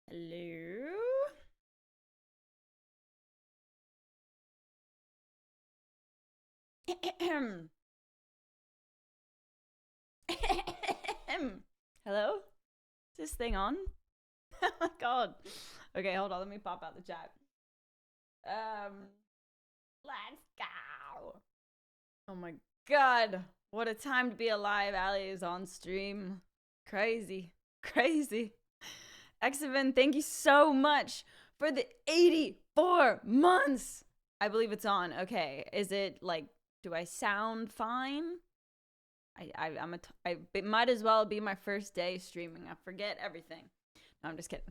Hello? Hello? Is this thing on? Oh my god. Okay, hold on. Let me pop out the chat. Um, let's go. Oh my god. What a time to be alive. Allie is on stream. Crazy. Crazy. Exavin, thank you so much for the 84 months. I believe it's on. Okay. Is it like, do I sound fine? It might as well be my first day streaming. I forget everything. No, I'm just kidding.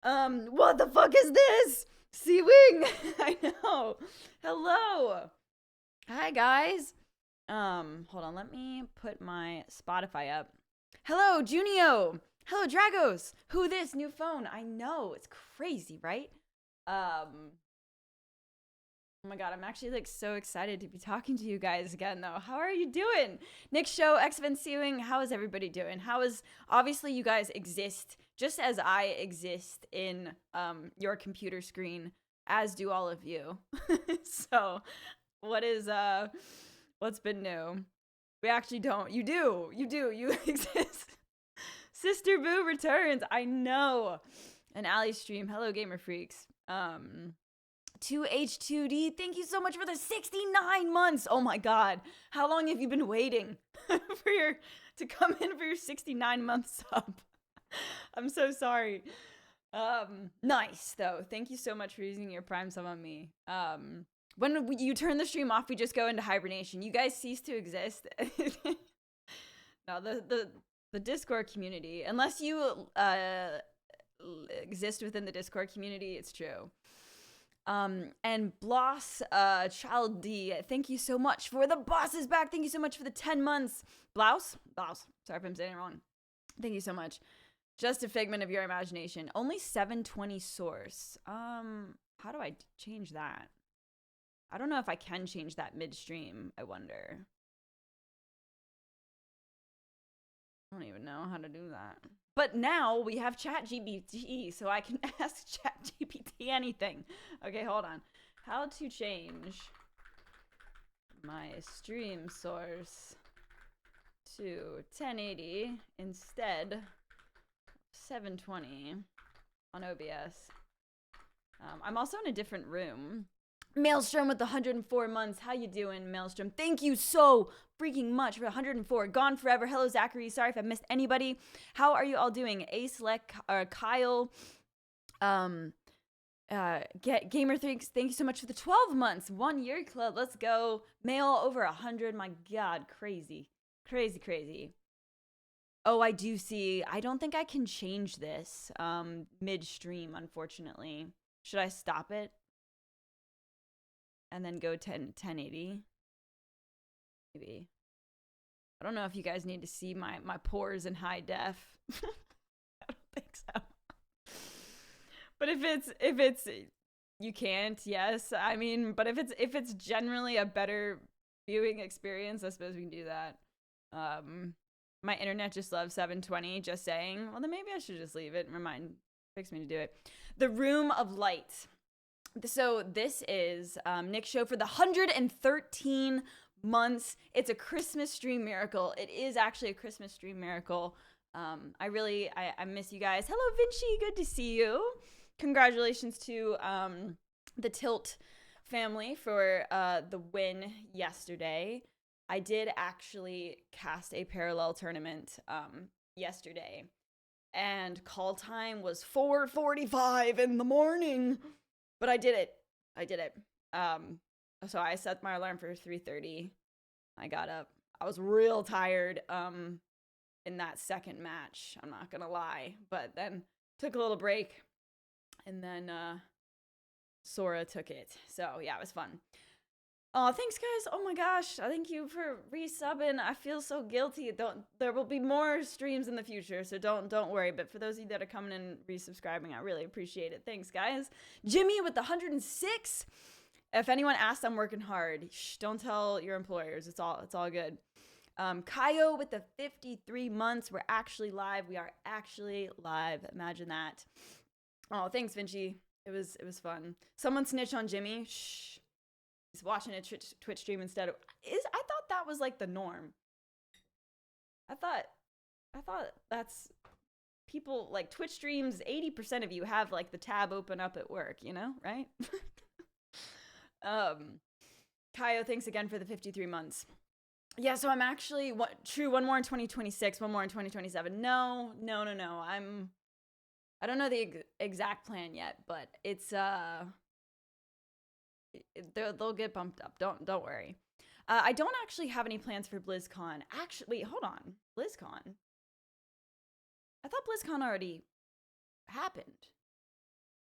What the fuck is this? C-Wing! I know. Hello. Hi, guys. Hold on. Let me put my Spotify up. Hello, Junio. Hello, Dragos. Who this? New phone. I know. It's crazy, right? Oh my god, I'm actually like so excited to be talking to you guys again though. How are you doing? Nick Show, X-Ven Sewing, how is everybody doing? How is, obviously you guys exist just as I exist in your computer screen, as do all of you. So what's been new? We actually don't. You do. You exist. Sister Boo returns. I know. An Allie stream. Hello, gamer freaks. 2H2D, thank you so much for the 69 months. Oh my god. How long have you been waiting to come in for your 69 month sub? I'm so sorry. Nice though. Thank you so much for using your Prime sub on me. When you turn the stream off, we just go into hibernation. You guys cease to exist. No, the Discord community, unless you exist within the Discord community, it's true. And Bloss, Child D, thank you so much for the boss is back. Thank you so much for the 10 months. Blouse? Sorry if I'm saying it wrong. Thank you so much. Just a figment of your imagination. Only 720 source. How do I change that? I don't know if I can change that midstream, I wonder. I don't even know how to do that. But now we have ChatGPT, so I can ask ChatGPT anything. Okay, hold on. How to change my stream source to 1080 instead 720 on OBS. I'm also in a different room. Maelstrom with the 104 months. How you doing, Maelstrom? Thank you so freaking much for 104. Gone forever. Hello, Zachary. Sorry if I missed anybody. How are you all doing? Ace, Lek, Kyle, Gamer Thinks. Thank you so much for the 12 months. 1 year club. Let's go. Mail over 100. My God, crazy, crazy, crazy. Oh, I do see. I don't think I can change this midstream, unfortunately. Should I stop it? And then go 1080. Maybe. I don't know if you guys need to see my pores in high def. I don't think so. But if it's you can't, yes. I mean, but if it's generally a better viewing experience, I suppose we can do that. My internet just loves 720, just saying. Well, then maybe I should just leave it and fix me to do it. The Room of Light. So this is Nick's show for the 113 months. It's a Christmas stream miracle. It is actually a Christmas stream miracle. I miss you guys. Hello, Vinci. Good to see you. Congratulations to the Tilt family for the win yesterday. I did actually cast a parallel tournament yesterday. And call time was 4:45 in the morning. But I did it. So I set my alarm for 3:30. I got up. I was real tired in that second match. I'm not gonna lie. But then took a little break. And then Sora took it. So yeah, it was fun. Oh, thanks guys. Oh my gosh. Thank you for resubbing. I feel so guilty. There will be more streams in the future, so don't worry. But for those of you that are coming and resubscribing, I really appreciate it. Thanks, guys. Jimmy with the 106. If anyone asks, I'm working hard. Shh, don't tell your employers. It's all good. Kaio with the 53 months. We're actually live. We are actually live. Imagine that. Oh, thanks, Vinci. It was fun. Someone snitched on Jimmy. Shh. He's watching a Twitch stream instead of. I thought that was like the norm. I thought that's people like Twitch streams. 80% of you have like the tab open up at work. You know, right? Kaio, thanks again for the 53 months. Yeah, so I'm actually one more in 2026, one more in 2027. No. I don't know the exact plan yet, but it's they'll get bumped up. Don't worry. I don't actually have any plans for BlizzCon. Actually, wait, hold on. BlizzCon. I thought BlizzCon already happened.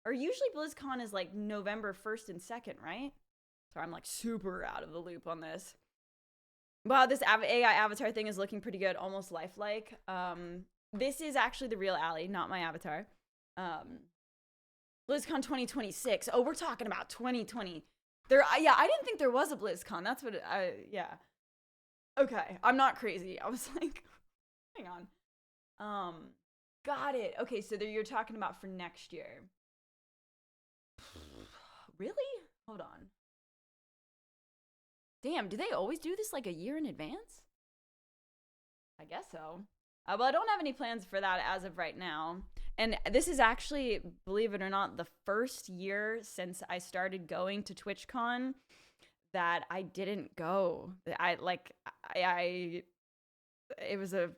Or usually BlizzCon is like November 1st and 2nd, right? So I'm like super out of the loop on this. Wow, this AI avatar thing is looking pretty good, almost lifelike. This is actually the real Allie, not my avatar. BlizzCon 2026. Oh, we're talking about 2020. Yeah, I didn't think there was a BlizzCon. That's what yeah. Okay, I'm not crazy. I was like, hang on. Got it. Okay, so you're talking about for next year. Really? Hold on. Damn, do they always do this like a year in advance? I guess so. Well, I don't have any plans for that as of right now. And this is actually, believe it or not, the first year since I started going to TwitchCon that I didn't go. It was a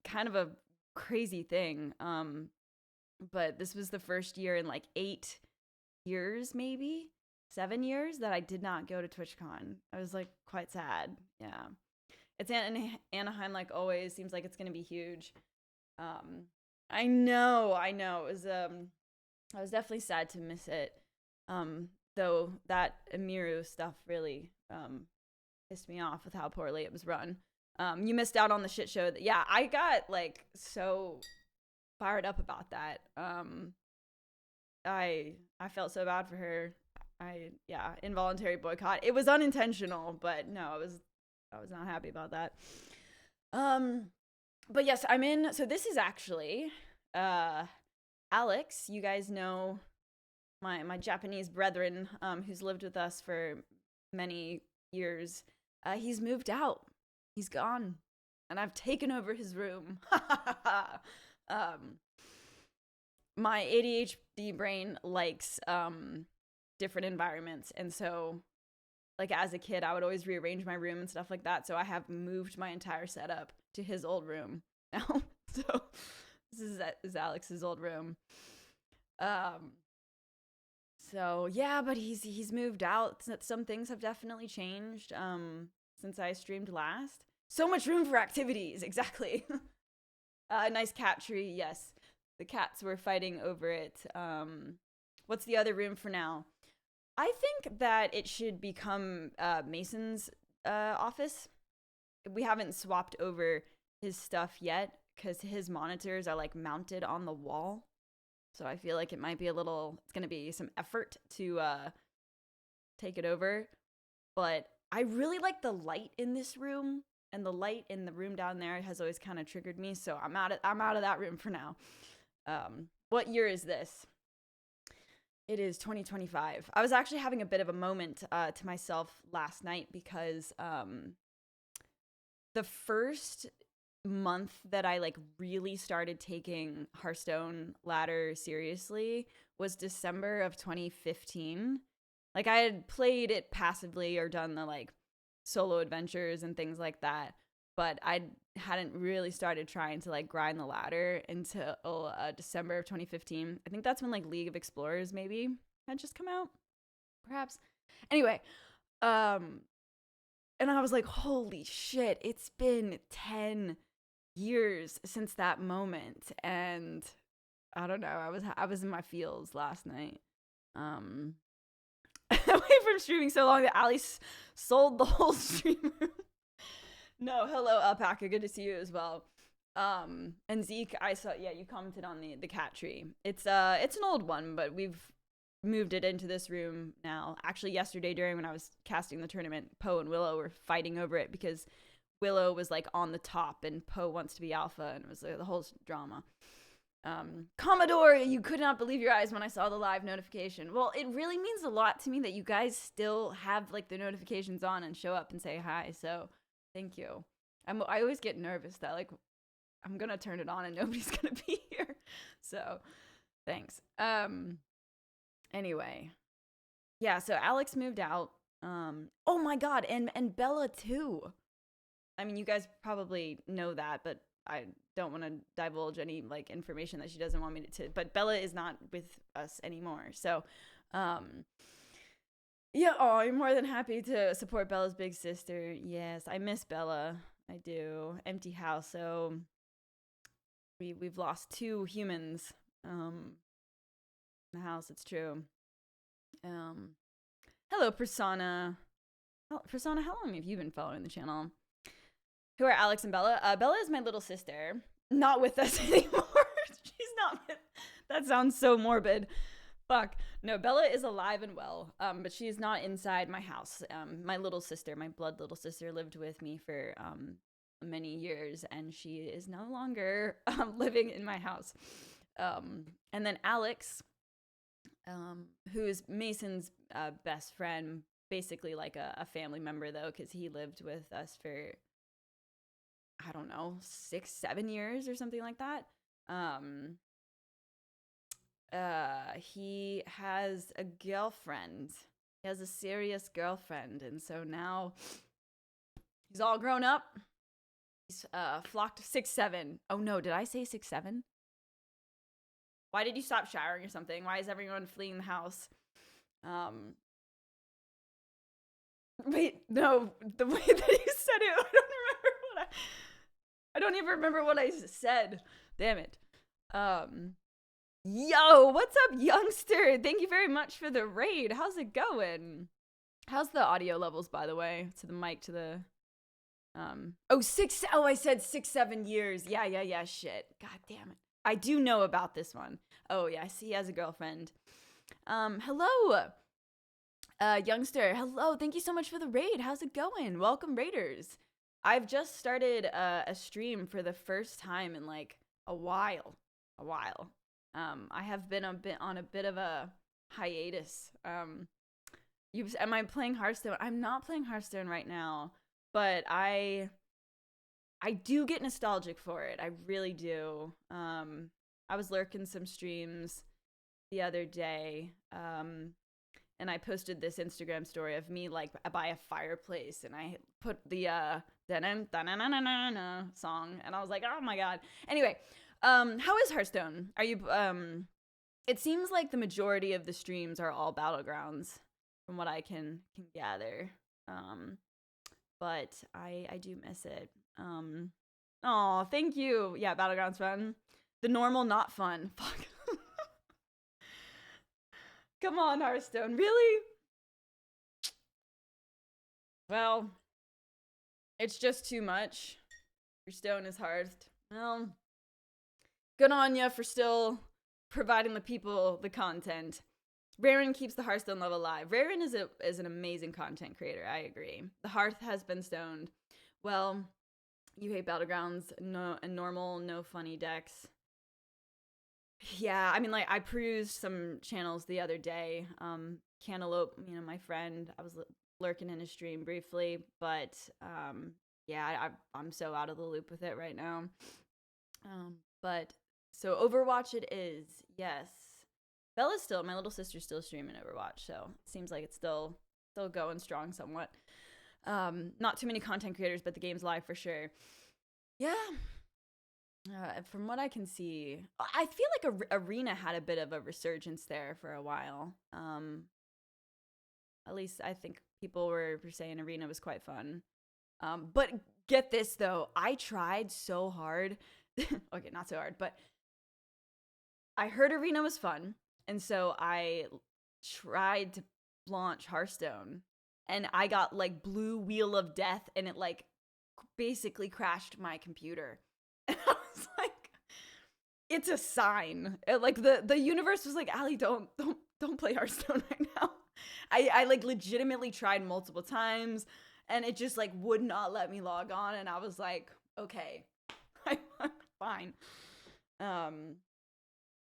kind of a crazy thing. But this was the first year in like 8 years, maybe 7 years that I did not go to TwitchCon. I was like quite sad. Yeah. It's in Anaheim, like always. Seems like it's gonna be huge. I know. It was I was definitely sad to miss it. Though that Amiru stuff really pissed me off with how poorly it was run. You missed out on the shit show. Yeah, I got like so fired up about that. I felt so bad for her. Involuntary boycott. It was unintentional, but no, I was not happy about that. But yes, I'm in. So this is actually Alex. You guys know my Japanese brethren who's lived with us for many years. He's moved out. He's gone, and I've taken over his room. My ADHD brain likes different environments, and so like as a kid I would always rearrange my room and stuff like that, so I have moved my entire setup to his old room now. So this is Alex's old room. So yeah, but he's moved out. Some things have definitely changed since I streamed last. So much room for activities. Exactly. Nice cat tree. Yes, the cats were fighting over it. What's the other room for now? I think that it should become Mason's office. We haven't swapped over his stuff yet because his monitors are like mounted on the wall. So I feel like it might be it's going to be some effort to take it over. But I really like the light in this room, and the light in the room down there has always kind of triggered me. So I'm out of that room for now. What year is this? It is 2025. I was actually having a bit of a moment to myself last night because the first month that I like really started taking Hearthstone ladder seriously was December of 2015. Like I had played it passively or done the like solo adventures and things like that, but I hadn't really started trying to like grind the ladder until December of 2015. I think that's when like League of Explorers maybe had just come out, perhaps. Anyway, and I was like, holy shit, it's been 10 years since that moment, and I don't know, I was in my feels last night. Away from streaming so long that Ali sold the whole stream room. No, hello Alpaca, good to see you as well. And Zeke, I saw, yeah, you commented on the cat tree. It's an old one, but we've moved it into this room now. Actually, yesterday during when I was casting the tournament, Poe and Willow were fighting over it because Willow was like on the top and Poe wants to be alpha, and it was the whole drama. Commodore, you could not believe your eyes when I saw the live notification. Well, it really means a lot to me that you guys still have like the notifications on and show up and say hi. So thank you. I always get nervous that like I'm gonna turn it on and nobody's gonna be here. So thanks. Anyway. Yeah, so Alex moved out. Oh my god, and Bella too. I mean, you guys probably know that, but I don't want to divulge any like information that she doesn't want me to. But Bella is not with us anymore. So, yeah. Oh, I'm more than happy to support Bella's big sister. Yes, I miss Bella. I do. Empty house. So we've lost 2 humans. In the house. It's true. Hello, Persona. Persona, how long have you been following the channel? Who are Alex and Bella? Bella is my little sister. Not with us anymore. She's not with... That sounds so morbid. Fuck. No, Bella is alive and well, but she is not inside my house. My little sister, my blood little sister, lived with me for many years, and she is no longer living in my house. And then Alex, who is Mason's best friend, basically like a family member, though, because he lived with us for, I don't know, 6-7 years or something like that. He has a girlfriend. He has a serious girlfriend, and so now he's all grown up. He's flocked 6'7". Oh no, did I say 6'7"? Why did you stop showering or something? Why is everyone fleeing the house? Wait, no, the way that you said it, I don't even remember what I said. Damn it. Yo, what's up, youngster? Thank you very much for the raid. How's it going? How's the audio levels, by the way? To the mic, to the... I said 6-7 years. Yeah, shit. God damn it. I do know about this one. Oh, yeah, I see he has a girlfriend. Hello, youngster. Hello, thank you so much for the raid. How's it going? Welcome, raiders. I've just started a stream for the first time in, like, a while. I have been on a bit of a hiatus. Am I playing Hearthstone? I'm not playing Hearthstone right now, but I do get nostalgic for it. I really do. I was lurking some streams the other day, and I posted this Instagram story of me like by a fireplace, and I put the song, and I was like, oh my god. Anyway, how is Hearthstone? Are you it seems like the majority of the streams are all Battlegrounds from what I can gather. But I do miss it. Oh, thank you. Yeah, Battlegrounds fun. The normal not fun. Fuck. Come on, Hearthstone. Really? Well, it's just too much. Your stone is hard. Well, good on ya for still providing the people the content. Raren keeps the Hearthstone love alive. Raren is an amazing content creator. I agree. The Hearth has been stoned. Well, you hate Battlegrounds. No, and normal, no funny decks. Yeah, I mean, like, I perused some channels the other day. Cantaloupe, my friend, I was lurking in his stream briefly, but yeah, I'm so out of the loop with it right now. But so Overwatch it is, yes. Bella's still, my little sister's still streaming Overwatch, so it seems like it's still going strong somewhat. Not too many content creators, but the game's live for sure. Yeah. From what I can see, I feel like Arena had a bit of a resurgence there for a while. At least I think people were saying Arena was quite fun. But get this though, I tried so hard. Okay, not so hard, but I heard Arena was fun, and so I tried to launch Hearthstone, and I got like blue wheel of death, and it like basically crashed my computer. And I was like, it's a sign. Like the universe was like, Allie, don't play Hearthstone right now. I like legitimately tried multiple times, and it just like would not let me log on, and I was like, okay, I'm fine.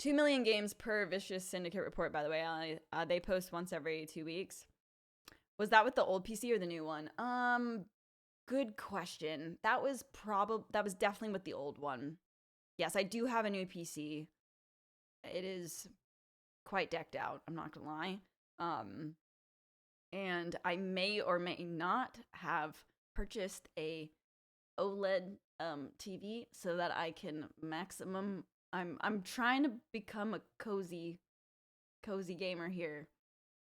2 million games per Vicious Syndicate report, by the way. They post once every 2 weeks. Was that with the old PC or the new one? Good question. That was definitely with the old one. Yes, I do have a new PC. It is quite decked out, I'm not gonna lie. And I may or may not have purchased a OLED TV so that I can maximum. I'm trying to become a cozy gamer here.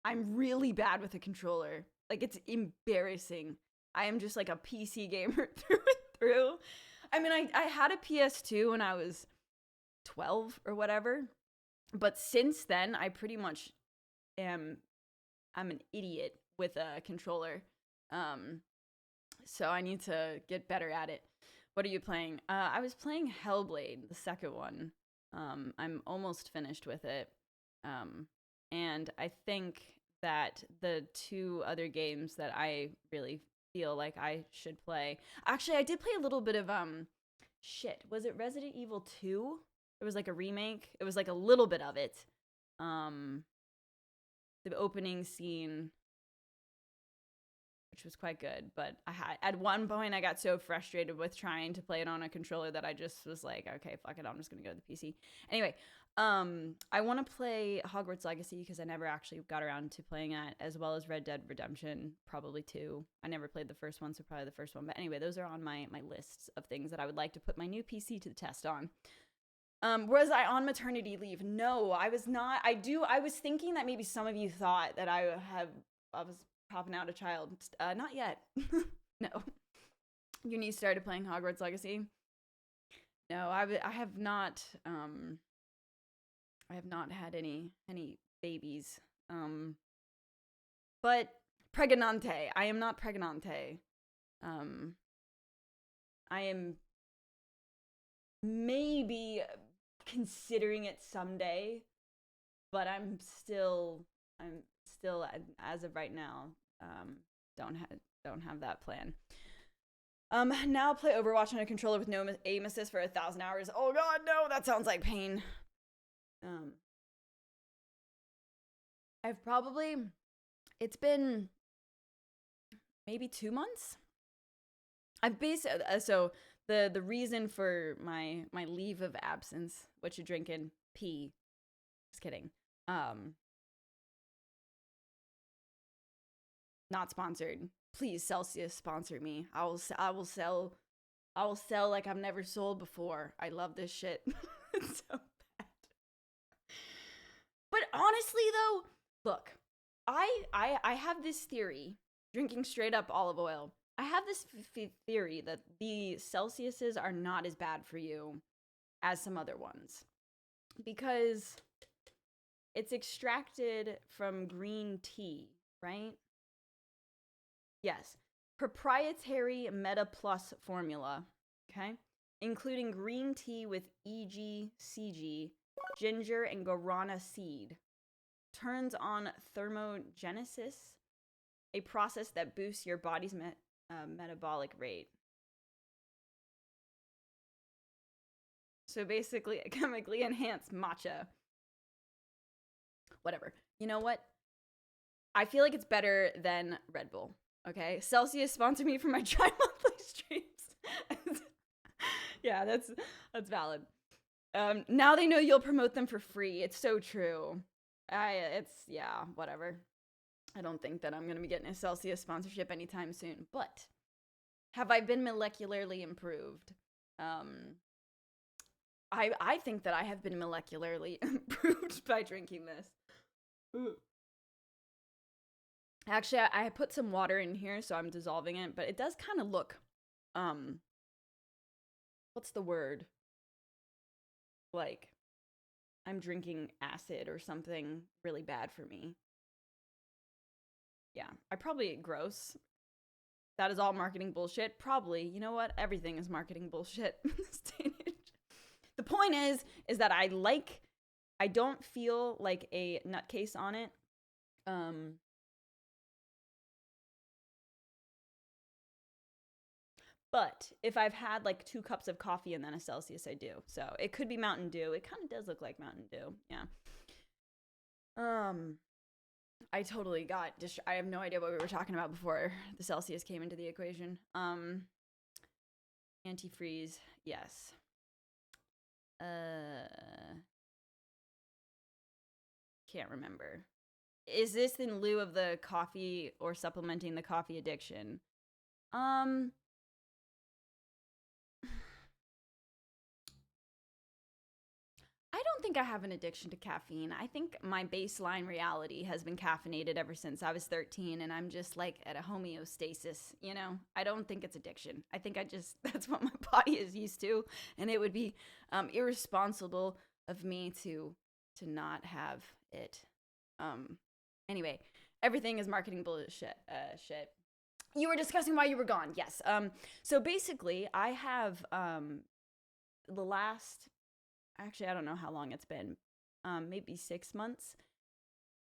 I'm really bad with a controller. Like, it's embarrassing. I am just like a PC gamer through and through. I mean, I had a PS2 when I was 12 or whatever, but since then I pretty much I'm an idiot with a controller. So I need to get better at it. What are you playing? I was playing Hellblade, the second one. I'm almost finished with it. And I think that the 2 other games that I really feel like I should play. Actually, I did play a little bit of was it Resident Evil 2? It was like a remake. It was like a little bit of it. The opening scene, which was quite good, but at one point I got so frustrated with trying to play it on a controller that I just was like, okay, fuck it, I'm just gonna go to the PC. Anyway, I want to play Hogwarts Legacy because I never actually got around to playing it, as well as Red Dead Redemption, probably 2. I never played the first one, so probably the first one. But anyway, those are on my lists of things that I would like to put my new PC to the test on. Was I on maternity leave? No, I was not. I was thinking that maybe some of you thought that I was popping out a child. Not yet. No. Your niece started playing Hogwarts Legacy? No, I have not. I have not had any babies. But pregnante. I am not pregnante. I am maybe considering it someday, but I'm still as of right now, don't have that plan. Now play Overwatch on a controller with no aim assist for 1,000 hours. Oh god, no, that sounds like pain. It's been maybe 2 months. I've so the reason for my leave of absence, what you drinking? Pee. Just kidding. Not sponsored. Please, Celsius, sponsor me. I will sell like I've never sold before. I love this shit. It's so bad. But honestly though, look, I have this theory, drinking straight up olive oil. I have this theory that the Celsiuses are not as bad for you as some other ones, because it's extracted from green tea, right? Yes. Proprietary Meta Plus formula, okay? Including green tea with EGCG, ginger, and guarana seed. Turns on thermogenesis, a process that boosts your body's metabolic rate. So basically, a chemically enhanced matcha. Whatever. You know what? I feel like it's better than Red Bull. Okay, Celsius sponsor me for my tri-monthly streams. Yeah, that's valid. Now they know you'll promote them for free. It's so true. Yeah, whatever. I don't think that I'm gonna be getting a Celsius sponsorship anytime soon. But have I been molecularly improved? I think that I have been molecularly improved by drinking this. Ooh. Actually, I put some water in here, so I'm dissolving it, but it does kind of look, what's the word? Like, I'm drinking acid or something really bad for me. Yeah, I probably gross. That is all marketing bullshit. Probably. You know what? Everything is marketing bullshit in this day and age. The point is that I don't feel like a nutcase on it. But if I've had like 2 cups of coffee and then a Celsius, I do. So it could be Mountain Dew. It kind of does look like Mountain Dew. Yeah. I totally got I have no idea what we were talking about before the Celsius came into the equation. Antifreeze, yes. Can't remember. Is this in lieu of the coffee or supplementing the coffee addiction? I don't think I have an addiction to caffeine. I think my baseline reality has been caffeinated ever since I was 13, and I'm just like at a homeostasis, you know? I don't think it's addiction. I think that's what my body is used to, and it would be irresponsible of me to not have it. Anyway, everything is marketing bullshit. Shit. You were discussing why you were gone. Yes. So basically, I have the last, actually, I don't know how long it's been, maybe 6 months,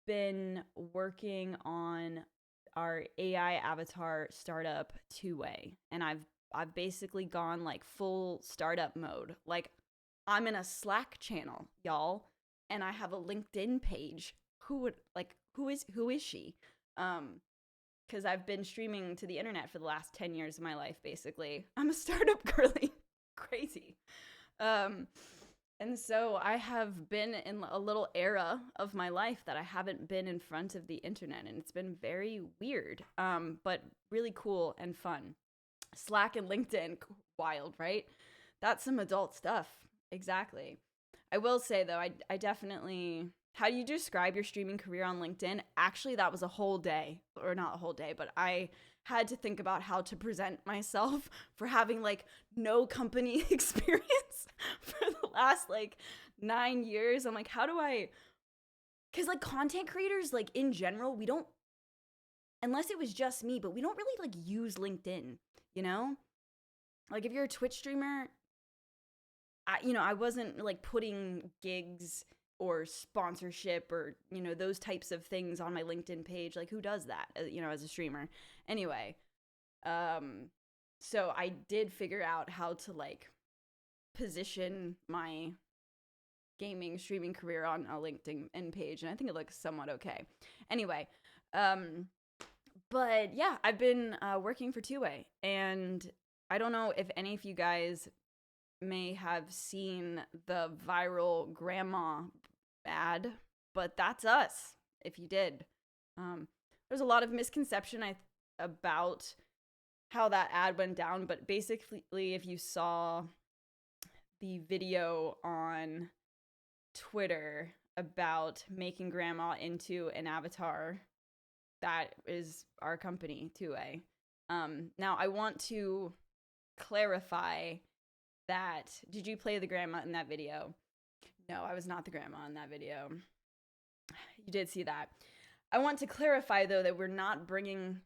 been working on our AI avatar startup two-way. And I've basically gone like full startup mode. Like, I'm in a Slack channel, y'all, and I have a LinkedIn page. Who is she? Because I've been streaming to the internet for the last 10 years of my life, basically. I'm a startup girly. Crazy. And so I have been in a little era of my life that I haven't been in front of the internet, and it's been very weird, but really cool and fun. Slack and LinkedIn, wild, right? That's some adult stuff. Exactly. I will say, though, I definitely... How do you describe your streaming career on LinkedIn? Actually, that was a whole day, or not a whole day, but I had to think about how to present myself for having like no company experience for the last like 9 years. I'm like, how do I, because like content creators, like in general, we don't, unless it was just me, but we don't really like use LinkedIn, you know? Like if you're a Twitch streamer, I wasn't like putting gigs or sponsorship or, those types of things on my LinkedIn page. Like, who does that, as a streamer? Anyway, so I did figure out how to, like, position my gaming streaming career on a LinkedIn page, and I think it looks somewhat okay. Anyway, but yeah, I've been working for two-way, and I don't know if any of you guys may have seen the viral grandma ad, but that's us if you did. There's a lot of misconception about how that ad went down, but basically if you saw the video on Twitter about making grandma into an avatar, that is our company, 2A. Now I want to clarify that. Did you play the grandma in that video? No, I was not the grandma in that video. You did see that. I want to clarify, though, that we're not bringing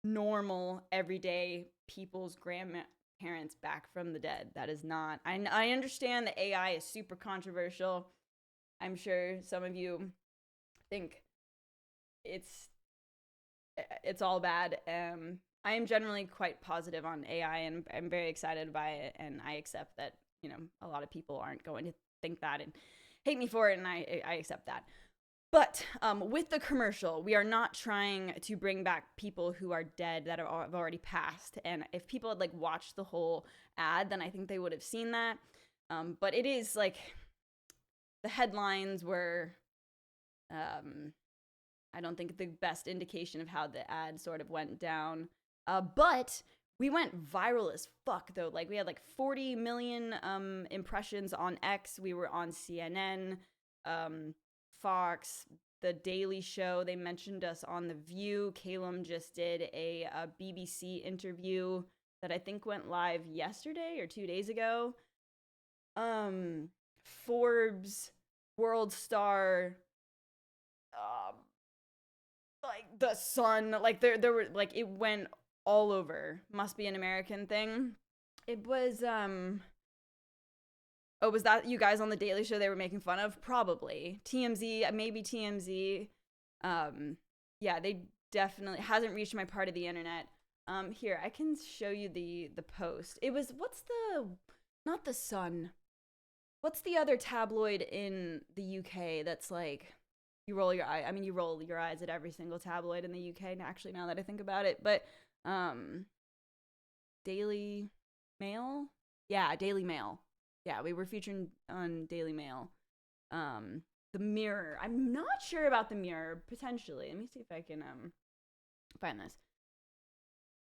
normal, everyday people's grandparents back from the dead. That is not. I understand that AI is super controversial. I'm sure some of you think it's all bad. I am generally quite positive on AI, and I'm very excited by it, and I accept that, a lot of people aren't going to think that and hate me for it, and I accept that. But with the commercial, we are not trying to bring back people who are dead that have already passed. And if people had like watched the whole ad, then I think they would have seen that. But it is like the headlines were, I don't think the best indication of how the ad sort of went down. But we went viral as fuck, though. Like, we had like 40 million impressions on X. We were on CNN, Fox, The Daily Show. They mentioned us on The View. Calum just did a BBC interview that I think went live yesterday or 2 days ago. Forbes, World Star, like The Sun, like there were, like, it went all over. Must be an American thing. It was oh, was that you guys on The Daily Show they were making fun of? Probably. TMZ, maybe TMZ. Yeah, they definitely hasn't reached my part of the internet. Here, I can show you the post. It was, not the Sun. What's the other tabloid in the UK that's like, you roll your eye. I mean, you roll your eyes at every single tabloid in the UK. Actually, now that I think about it, but Daily Mail. Yeah, Daily Mail. Yeah, we were featured on Daily Mail. The Mirror. I'm not sure about the Mirror. Potentially, let me see if I can find this.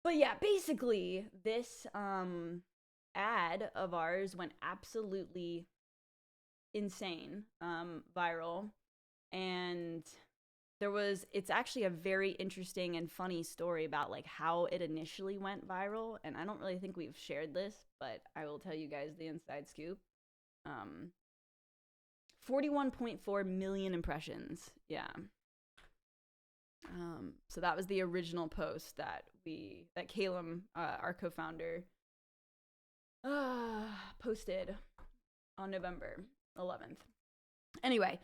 But yeah, basically, this ad of ours went absolutely insane, viral, and it's actually a very interesting and funny story about like how it initially went viral, and I don't really think we've shared this, but I will tell you guys the inside scoop. 41.4 million impressions. Yeah. So that was the original post that Calum, our co-founder, posted on November 11th. Anyway,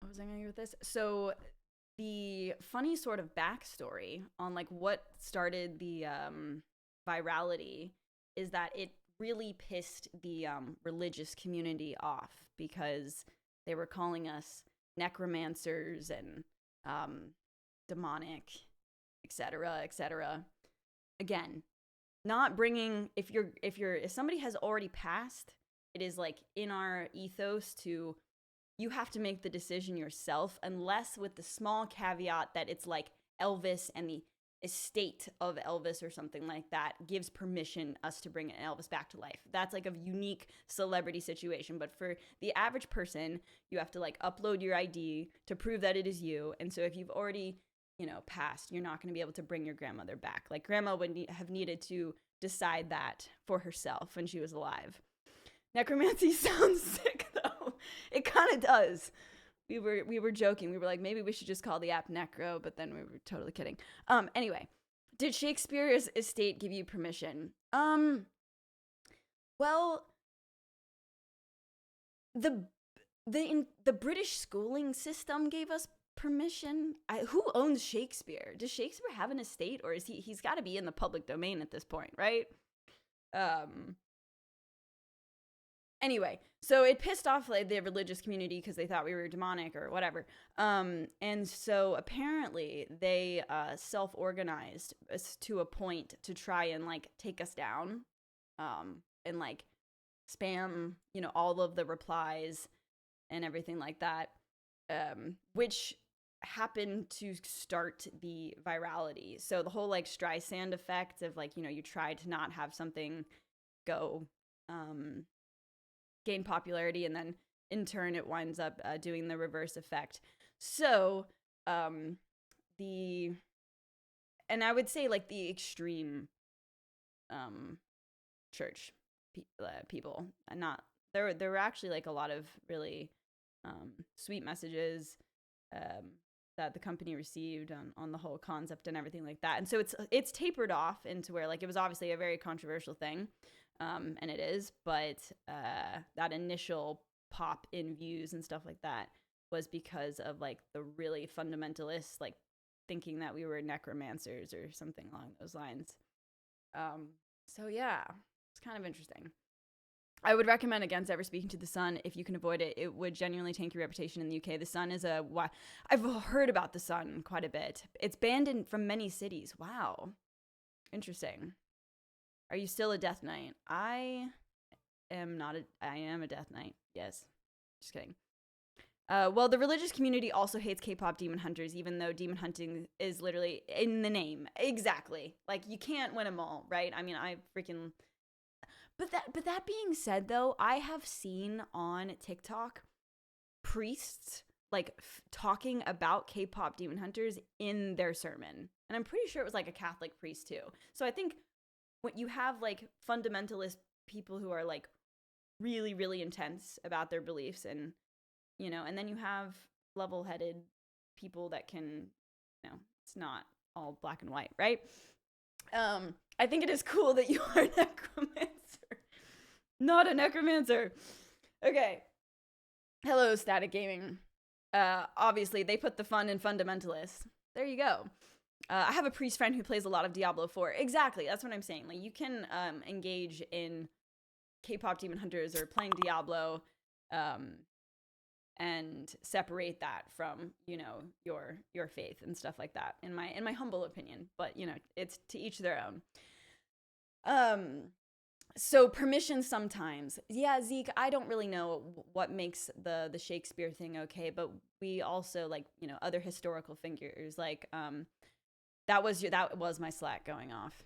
what was I going to do with this? So the funny sort of backstory on like what started the virality is that it really pissed the religious community off because they were calling us necromancers and demonic, etc., etc. Again, not bringing if somebody has already passed, it is like in our ethos to, you have to make the decision yourself, unless with the small caveat that it's like Elvis and the estate of Elvis or something like that gives permission us to bring Elvis back to life. That's like a unique celebrity situation. But for the average person, you have to like upload your ID to prove that it is you. And so if you've already, passed, you're not going to be able to bring your grandmother back. Like grandma would have needed to decide that for herself when she was alive. Necromancy sounds sick though. It kind of does. We were joking. We were like, maybe we should just call the app Necro, but then we were totally kidding. Anyway, did Shakespeare's estate give you permission? Well, the British schooling system gave us permission. Who owns Shakespeare? Does Shakespeare have an estate, or is he's got to be in the public domain at this point, right? Anyway, so it pissed off like the religious community because they thought we were demonic or whatever. And so apparently they self-organized to a point to try and like take us down, and like spam, all of the replies and everything like that, which happened to start the virality. So the whole like Streisand effect of like, you try to not have something go gain popularity, and then in turn it winds up doing the reverse effect. So and I would say like the extreme church people, and not there were actually like a lot of really sweet messages that the company received on the whole concept and everything like that. And so it's tapered off into where like it was obviously a very controversial thing. And it is, but that initial pop in views and stuff like that was because of like the really fundamentalists like thinking that we were necromancers or something along those lines. So yeah, it's kind of interesting. I would recommend against ever speaking to the Sun if you can avoid it. It would genuinely tank your reputation in the UK. The Sun is I've heard about the Sun quite a bit. It's banned from many cities. Wow, interesting. Are you still a Death Knight? I am a Death Knight. Yes. Just kidding. Well, the religious community also hates K-pop demon hunters, even though demon hunting is literally in the name. Exactly. Like, you can't win them all, right? I mean, But that being said, though, I have seen on TikTok priests, like, talking about K-pop demon hunters in their sermon. And I'm pretty sure it was, like, a Catholic priest, too. So I think when you have like fundamentalist people who are like really, really intense about their beliefs, and and then you have level-headed people that can, it's not all black and white, right? I think it is cool that you are a necromancer, not a necromancer. Okay. Hello, Static Gaming. Obviously they put the fun in fundamentalists. There you go. I have a priest friend who plays a lot of Diablo 4. Exactly, that's what I'm saying. Like, you can engage in K-pop Demon Hunters or playing Diablo, and separate that from, you know, your faith and stuff like that, in my humble opinion. But, you know, it's to each their own. So permission sometimes. Yeah, Zeke, I don't really know what makes the Shakespeare thing okay, but we also, like, you know, other historical figures, like, that was my Slack going off.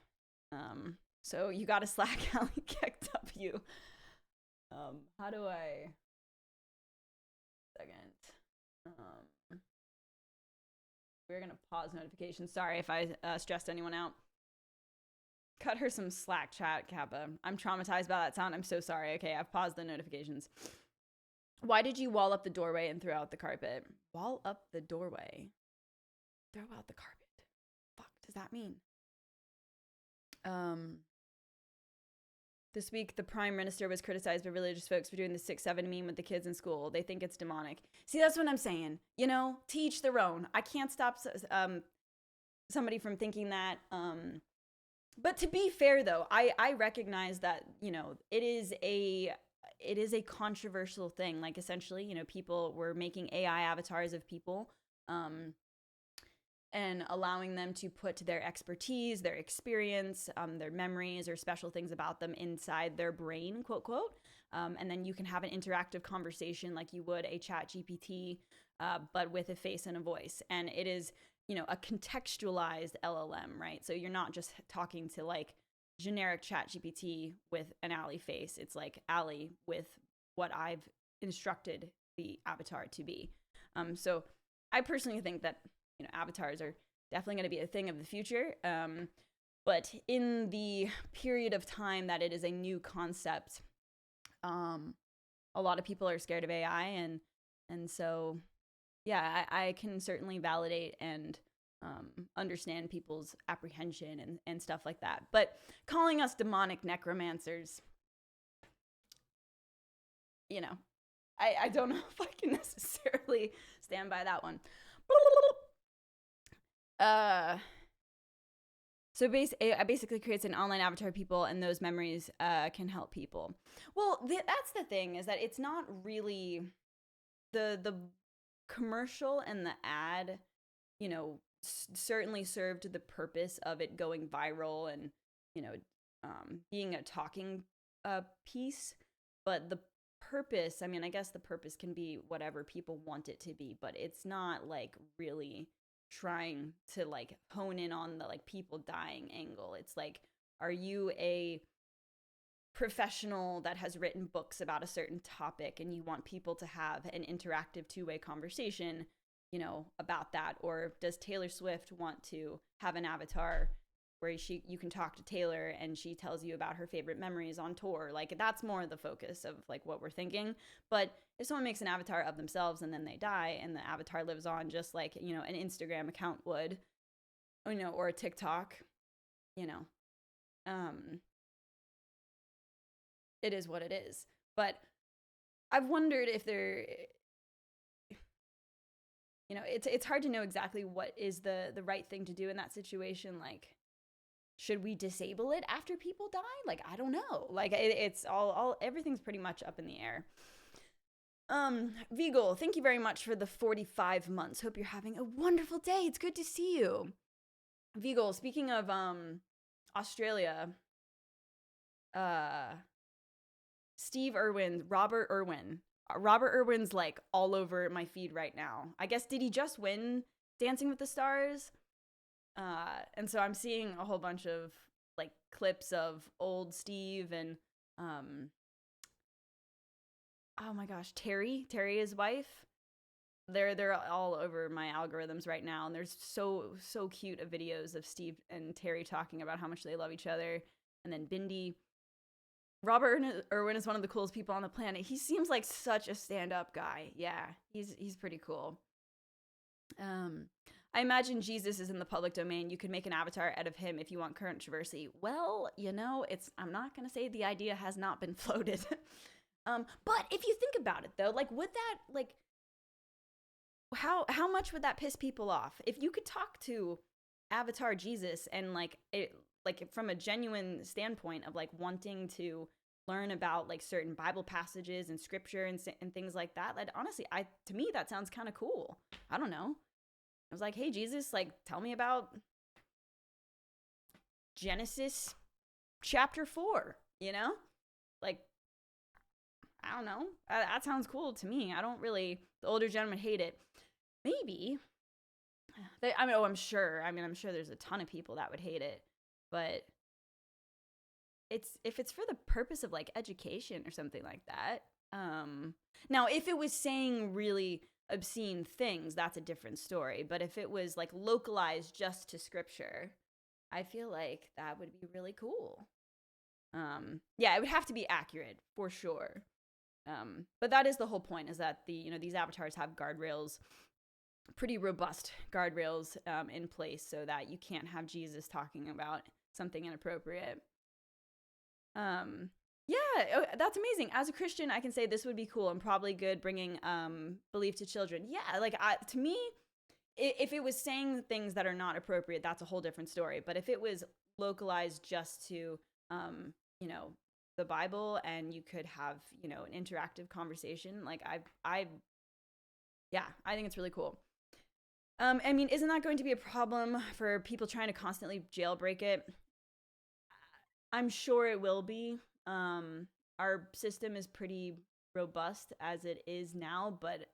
So you got a Slack, Allie kicked up you. How do I... Second. We're gonna pause notifications. Sorry if I stressed anyone out. Cut her some Slack chat, Kappa. I'm traumatized by that sound. I'm so sorry. Okay, I've paused the notifications. Why did you wall up the doorway and throw out the carpet? Wall up the doorway. Throw out the carpet. Fuck does that mean? This week, the prime minister was criticized by religious folks for doing the 6-7 meme with the kids in school. They think it's demonic. See, that's what I'm saying. You know, to each their own. I can't stop somebody from thinking that. But to be fair, though, I recognize that, you know, it is a controversial thing. Like, essentially, you know, people were making AI avatars of people, and allowing them to put their expertise, their experience, their memories, or special things about them inside their brain, quote, quote. And then you can have an interactive conversation like you would a chat GPT, but with a face and a voice. And it is, you know, a contextualized LLM, right? So you're not just talking to, like, generic chat GPT with an Allie face. It's like Allie with what I've instructed the avatar to be. So I personally think that, you know, avatars are definitely going to be a thing of the future. But in the period of time that it is a new concept, a lot of people are scared of AI, and so, yeah, I can certainly validate and understand people's apprehension and stuff like that. But calling us demonic necromancers, you know, I don't know if I can necessarily stand by that one. So basically creates an online avatar of people, and those memories can help people. Well, that's the thing, is that it's not really the commercial and the ad, you know, certainly served the purpose of it going viral and, you know, being a talking piece. But the purpose, I mean, I guess the purpose can be whatever people want it to be, but it's not, like, really trying to, like, hone in on the, like, people dying angle. It's like, are you a professional that has written books about a certain topic and you want people to have an interactive two-way conversation, you know, about that? Or does Taylor Swift want to have an avatar where you can talk to Taylor and she tells you about her favorite memories on tour? Like, that's more the focus of, like, what we're thinking. But if someone makes an avatar of themselves and then they die and the avatar lives on just like, you know, an Instagram account would, you know, or a TikTok, you know, it is what it is. But I've wondered if there, you know, it's hard to know exactly what is the right thing to do in that situation. Like, should we disable it after people die? Like, I don't know. Like, it's all everything's pretty much up in the air. Vigil, thank you very much for the 45 months. Hope you're having a wonderful day. It's good to see you. Vigil, speaking of Australia, Robert Irwin's, like, all over my feed right now. I guess, did he just win Dancing with the Stars? And so I'm seeing a whole bunch of, like, clips of old Steve and, oh my gosh, Terry, his wife. They're all over my algorithms right now, and there's so cute of videos of Steve and Terry talking about how much they love each other. And then Bindi. Robert Irwin is one of the coolest people on the planet. He seems like such a stand-up guy. Yeah, he's pretty cool. I imagine Jesus is in the public domain. You could make an avatar out of him if you want controversy. Well, you know, I'm not going to say the idea has not been floated. But if you think about it, though, like, would that, like, how much would that piss people off? If you could talk to avatar Jesus and like it, like from a genuine standpoint of like wanting to learn about like certain Bible passages and scripture and things like that. Like honestly, to me that sounds kind of cool. I don't know. I was like, hey Jesus, like tell me about Genesis chapter 4, you know? Like I don't know. That sounds cool to me. I don't really. The older gentlemen hate it. Maybe. I'm sure. I'm sure there's a ton of people that would hate it, but if it's for the purpose of like education or something like that. Now, if it was saying really obscene things, that's a different story. But if it was like localized just to scripture, I feel like that would be really cool. Yeah, it would have to be accurate for sure. But that is the whole point, is that these avatars have guardrails, pretty robust guardrails in place so that you can't have Jesus talking about something inappropriate. Yeah, that's amazing. As a Christian, I can say this would be cool and probably good bringing belief to children. Yeah, like to me, if it was saying things that are not appropriate, that's a whole different story. But if it was localized just to, the Bible, and you could have, an interactive conversation, like I think it's really cool. Isn't that going to be a problem for people trying to constantly jailbreak it? I'm sure it will be. Our system is pretty robust as it is now, but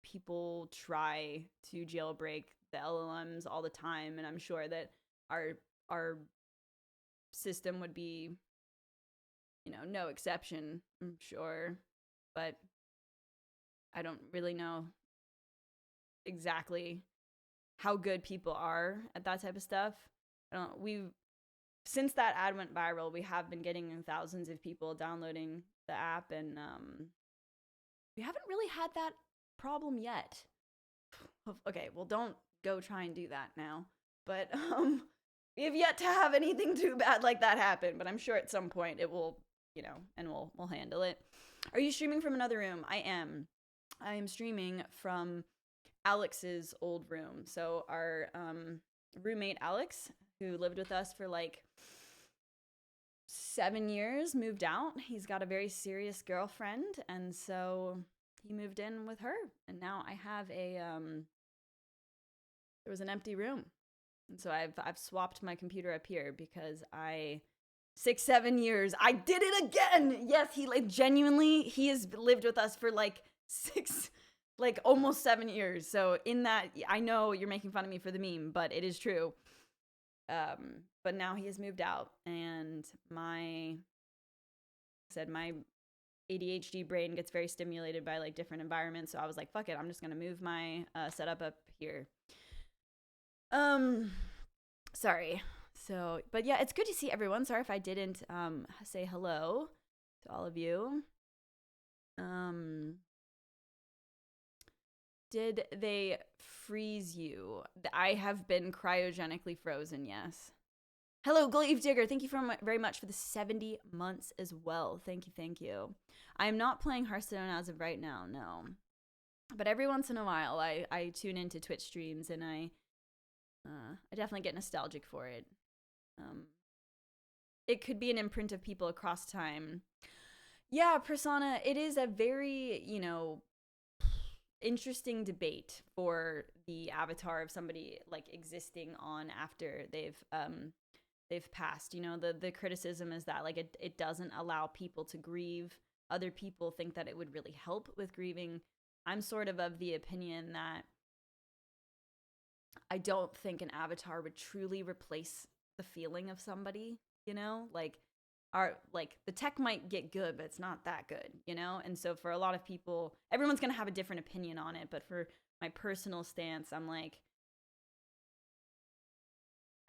people try to jailbreak the LLMs all the time, and I'm sure that our system would be, no exception, I'm sure. But I don't really know exactly how good people are at that type of stuff. Since that ad went viral, we have been getting thousands of people downloading the app, and we haven't really had that problem yet. Okay, well, don't go try and do that now. But we have yet to have anything too bad like that happen, but I'm sure at some point it will, and we'll handle it. Are you streaming from another room? I am streaming from Alex's old room. So our roommate Alex, who lived with us for like 7 years, moved out. He's got a very serious girlfriend, and so he moved in with her, and now I have there was an empty room, and so I've swapped my computer up here because 7 years, I did it again. Yes, he he has lived with us for almost 7 years. So in that, I know you're making fun of me for the meme, but it is true. But now he has moved out, and my ADHD brain gets very stimulated by different environments. So I was like, fuck it, I'm just gonna move my setup up here. Sorry. So, but yeah, it's good to see everyone. Sorry if I didn't say hello to all of you. Did they freeze you? I have been cryogenically frozen, yes. Hello, Glaive Digger. Thank you very much for the 70 months as well. Thank you. I am not playing Hearthstone as of right now, no. But every once in a while, I tune into Twitch streams, and I definitely get nostalgic for it. It could be an imprint of people across time. Yeah, Persona, it is a very, interesting debate for the avatar of somebody existing on after they've passed. The criticism is that it doesn't allow people to grieve. Other people think that it would really help with grieving. I'm sort of the opinion that I don't think an avatar would truly replace the feeling of somebody, the tech might get good, but it's not that good, And so for a lot of people, everyone's going to have a different opinion on it. But for my personal stance, I'm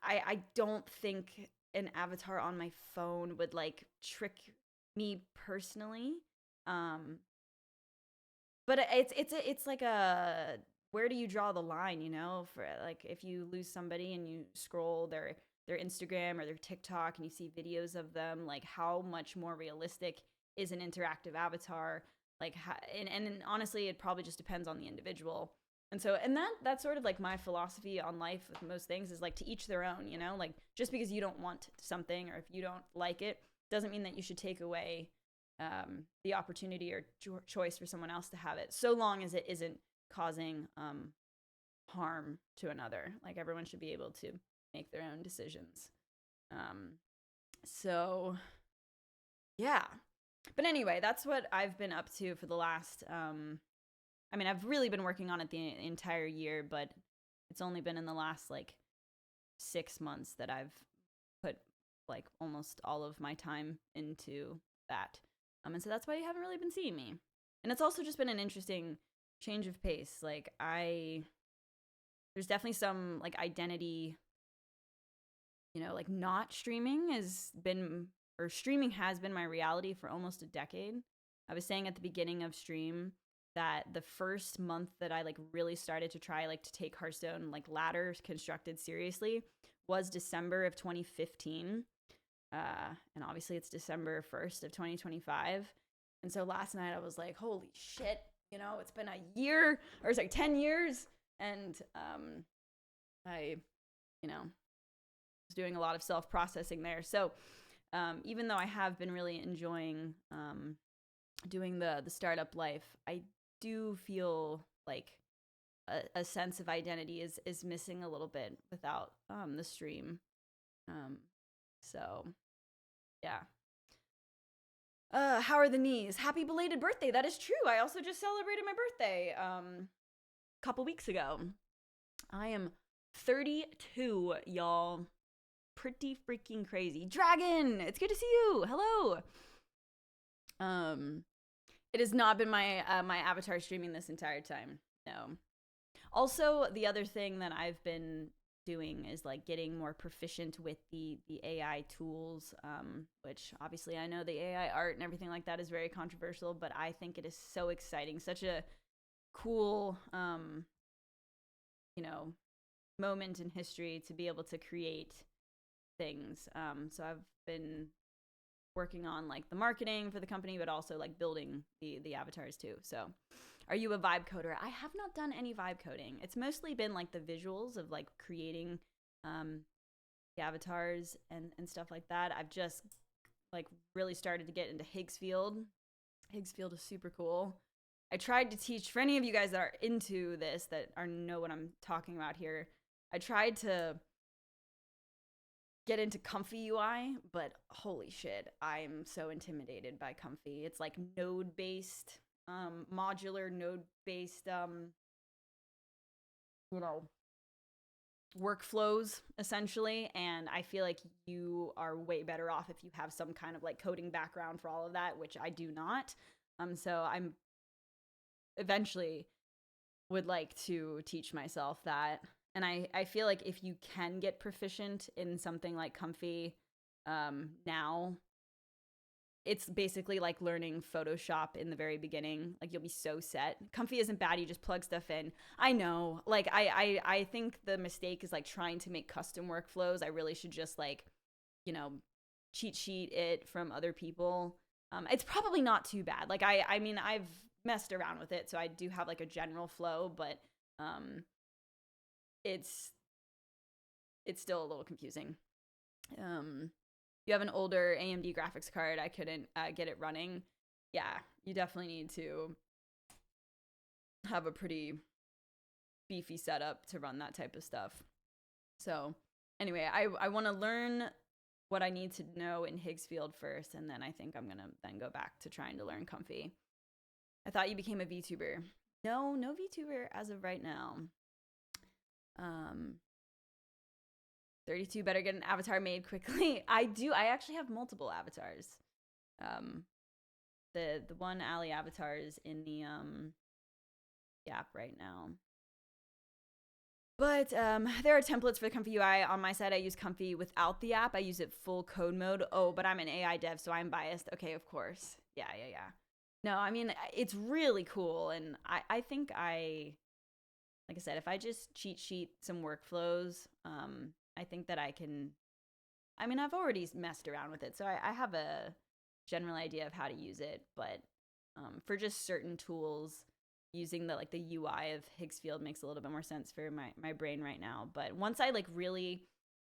I don't think an avatar on my phone would trick me personally. But it's like a, where do you draw the line, for if you lose somebody and you scroll their Instagram or their TikTok and you see videos of them, how much more realistic is an interactive avatar? And honestly, it probably just depends on the individual. And so, that's sort of like my philosophy on life with most things is like to each their own, you know, like just because you don't want something or if you don't like it doesn't mean that you should take away the opportunity or choice for someone else to have it, so long as it isn't causing harm to another. Like everyone should be able to make their own decisions. So yeah, but anyway, that's what I've been up to for the last I mean, I've really been working on it the entire year, but it's only been in the last like 6 months that I've put like almost all of my time into that. And so that's why you haven't really been seeing me. And it's also just been an interesting change of pace. Like there's definitely some like identity, you know, like not streaming streaming has been my reality for almost a decade. I was saying at the beginning of stream that the first month that I like really started to try like to take Hearthstone like ladder constructed seriously was December of 2015. And obviously it's December 1st of 2025. And so last night I was like, holy shit, you know, it's been 10 years. And I, you know, was doing a lot of self-processing there. So even though I have been really enjoying doing the startup life, I do feel like a sense of identity is missing a little bit without the stream. So yeah. How are the knees? Happy belated birthday. That is true. I also just celebrated my birthday a couple weeks ago. I am 32, y'all. Pretty freaking crazy. Dragon, it's good to see you. Hello. It has not been my my avatar streaming this entire time. No. Also, the other thing that I've been doing is like getting more proficient with the AI tools, which obviously I know the AI art and everything like that is very controversial, but I think it is so exciting, such a cool, you know, moment in history to be able to create things. So I've been working on like the marketing for the company, but also like building the avatars too. So are you a vibe coder? I have not done any vibe coding. It's mostly been like the visuals of like creating the avatars and stuff like that. I've just like really started to get into Higgsfield. Higgsfield is super cool. I tried to teach, for any of you guys that are into this, that know what I'm talking about here, I tried to get into Comfy UI, but holy shit, I'm so intimidated by Comfy. It's like node-based, modular node-based, you know, workflows, essentially, and I feel like you are way better off if you have some kind of like coding background for all of that, which I do not. So I'm eventually would like to teach myself that. And I feel like if you can get proficient in something like Comfy now, it's basically like learning Photoshop in the very beginning. Like you'll be so set. Comfy isn't bad. You just plug stuff in. I know. Like I think the mistake is like trying to make custom workflows. I really should just like, you know, cheat sheet it from other people. It's probably not too bad. Like I mean, I've messed around with it, so I do have like a general flow, but it's still a little confusing. You have an older AMD graphics card. I couldn't get it running. Yeah, you definitely need to have a pretty beefy setup to run that type of stuff. So anyway, I want to learn what I need to know in Higgsfield first, and then I think I'm gonna then go back to trying to learn Comfy. I thought you became a VTuber. No VTuber as of right now. 32, better get an avatar made quickly. I actually have multiple avatars. The one Allie avatar is in the app right now. But there are templates for the Comfy UI. On my side, I use Comfy without the app. I use it full code mode. Oh, but I'm an AI dev, so I'm biased. Okay, of course. Yeah. No, I mean, it's really cool. And I think like I said, if I just cheat sheet some workflows, I think that I can, I mean, I've already messed around with it, so I have a general idea of how to use it, but for just certain tools, using the like the UI of Higgs field makes a little bit more sense for my brain right now. But once I like really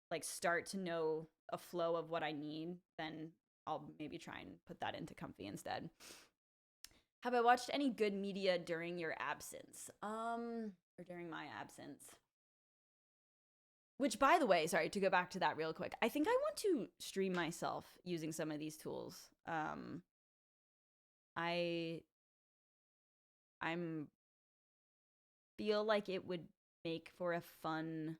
like start to know a flow of what I need, then I'll maybe try and put that into Comfy instead. Have I watched any good media during your absence? Or during my absence? Which, by the way, sorry, to go back to that real quick, I think I want to stream myself using some of these tools. I'm feel like it would make for a fun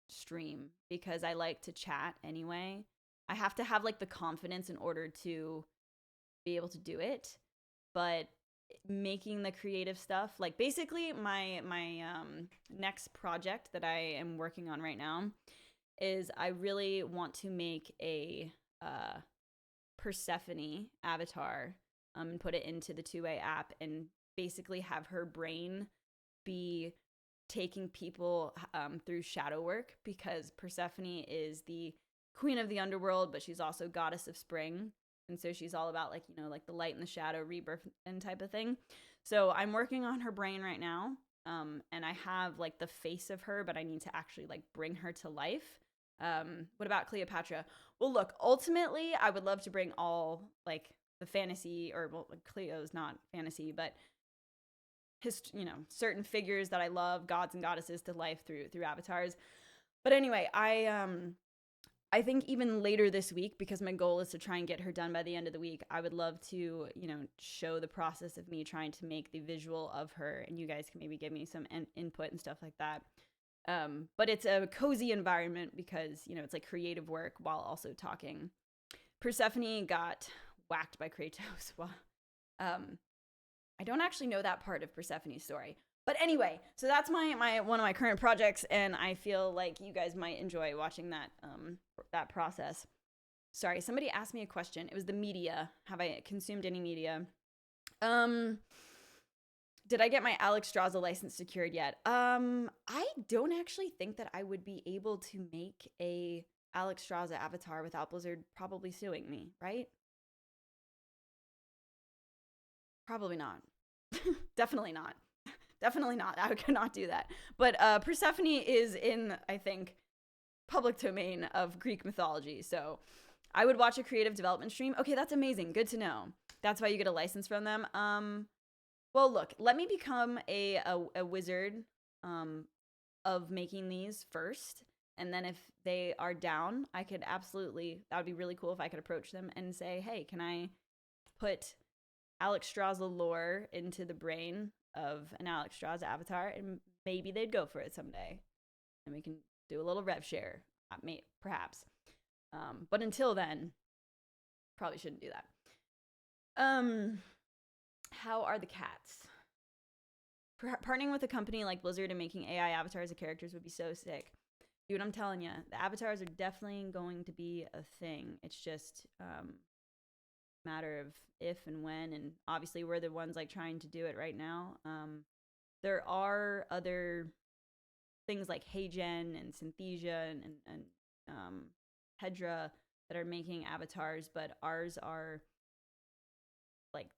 stream because I like to chat anyway. I have to have like the confidence in order to be able to do it, but making the creative stuff, like basically my next project that I am working on right now is I really want to make a Persephone avatar and put it into the 2A app and basically have her brain be taking people through shadow work, because Persephone is the queen of the underworld, but she's also goddess of spring. And so she's all about like, you know, like the light and the shadow, rebirth and type of thing. So I'm working on her brain right now. And I have like the face of her, but I need to actually like bring her to life. What about Cleopatra? Well, look, ultimately I would love to bring all like the fantasy, or well, Cleo's not fantasy, but you know, certain figures that I love, gods and goddesses, to life through avatars. But anyway, I think even later this week, because my goal is to try and get her done by the end of the week, I would love to, you know, show the process of me trying to make the visual of her, and you guys can maybe give me some input and stuff like that. But it's a cozy environment because, you know, it's like creative work while also talking. Persephone got whacked by Kratos. Well, I don't actually know that part of Persephone's story. But anyway, so that's my one of my current projects, and I feel like you guys might enjoy watching that process. Sorry, somebody asked me a question. It was the media. Have I consumed any media? Did I get my Alexstrasza license secured yet? I don't actually think that I would be able to make a Alexstrasza avatar without Blizzard probably suing me, right? Probably not. Definitely not. Definitely not. I could not do that. But Persephone is in, I think, public domain of Greek mythology. So I would watch a creative development stream. Okay, that's amazing. Good to know. That's why you get a license from them. Well, look, let me become a wizard of making these first. And then if they are down, I could absolutely, that would be really cool if I could approach them and say, hey, can I put Alexstrasza lore into the brain of an Alexstrasza avatar, and maybe they'd go for it someday, and we can do a little rev share, perhaps. But until then, probably shouldn't do that. How are the cats? Partnering with a company like Blizzard and making AI avatars of characters would be so sick. Dude, I'm telling you, the avatars are definitely going to be a thing. It's just matter of if and when, and obviously we're the ones like trying to do it right now. There are other things like HeyGen and Synthesia and Hedra that are making avatars, but ours are like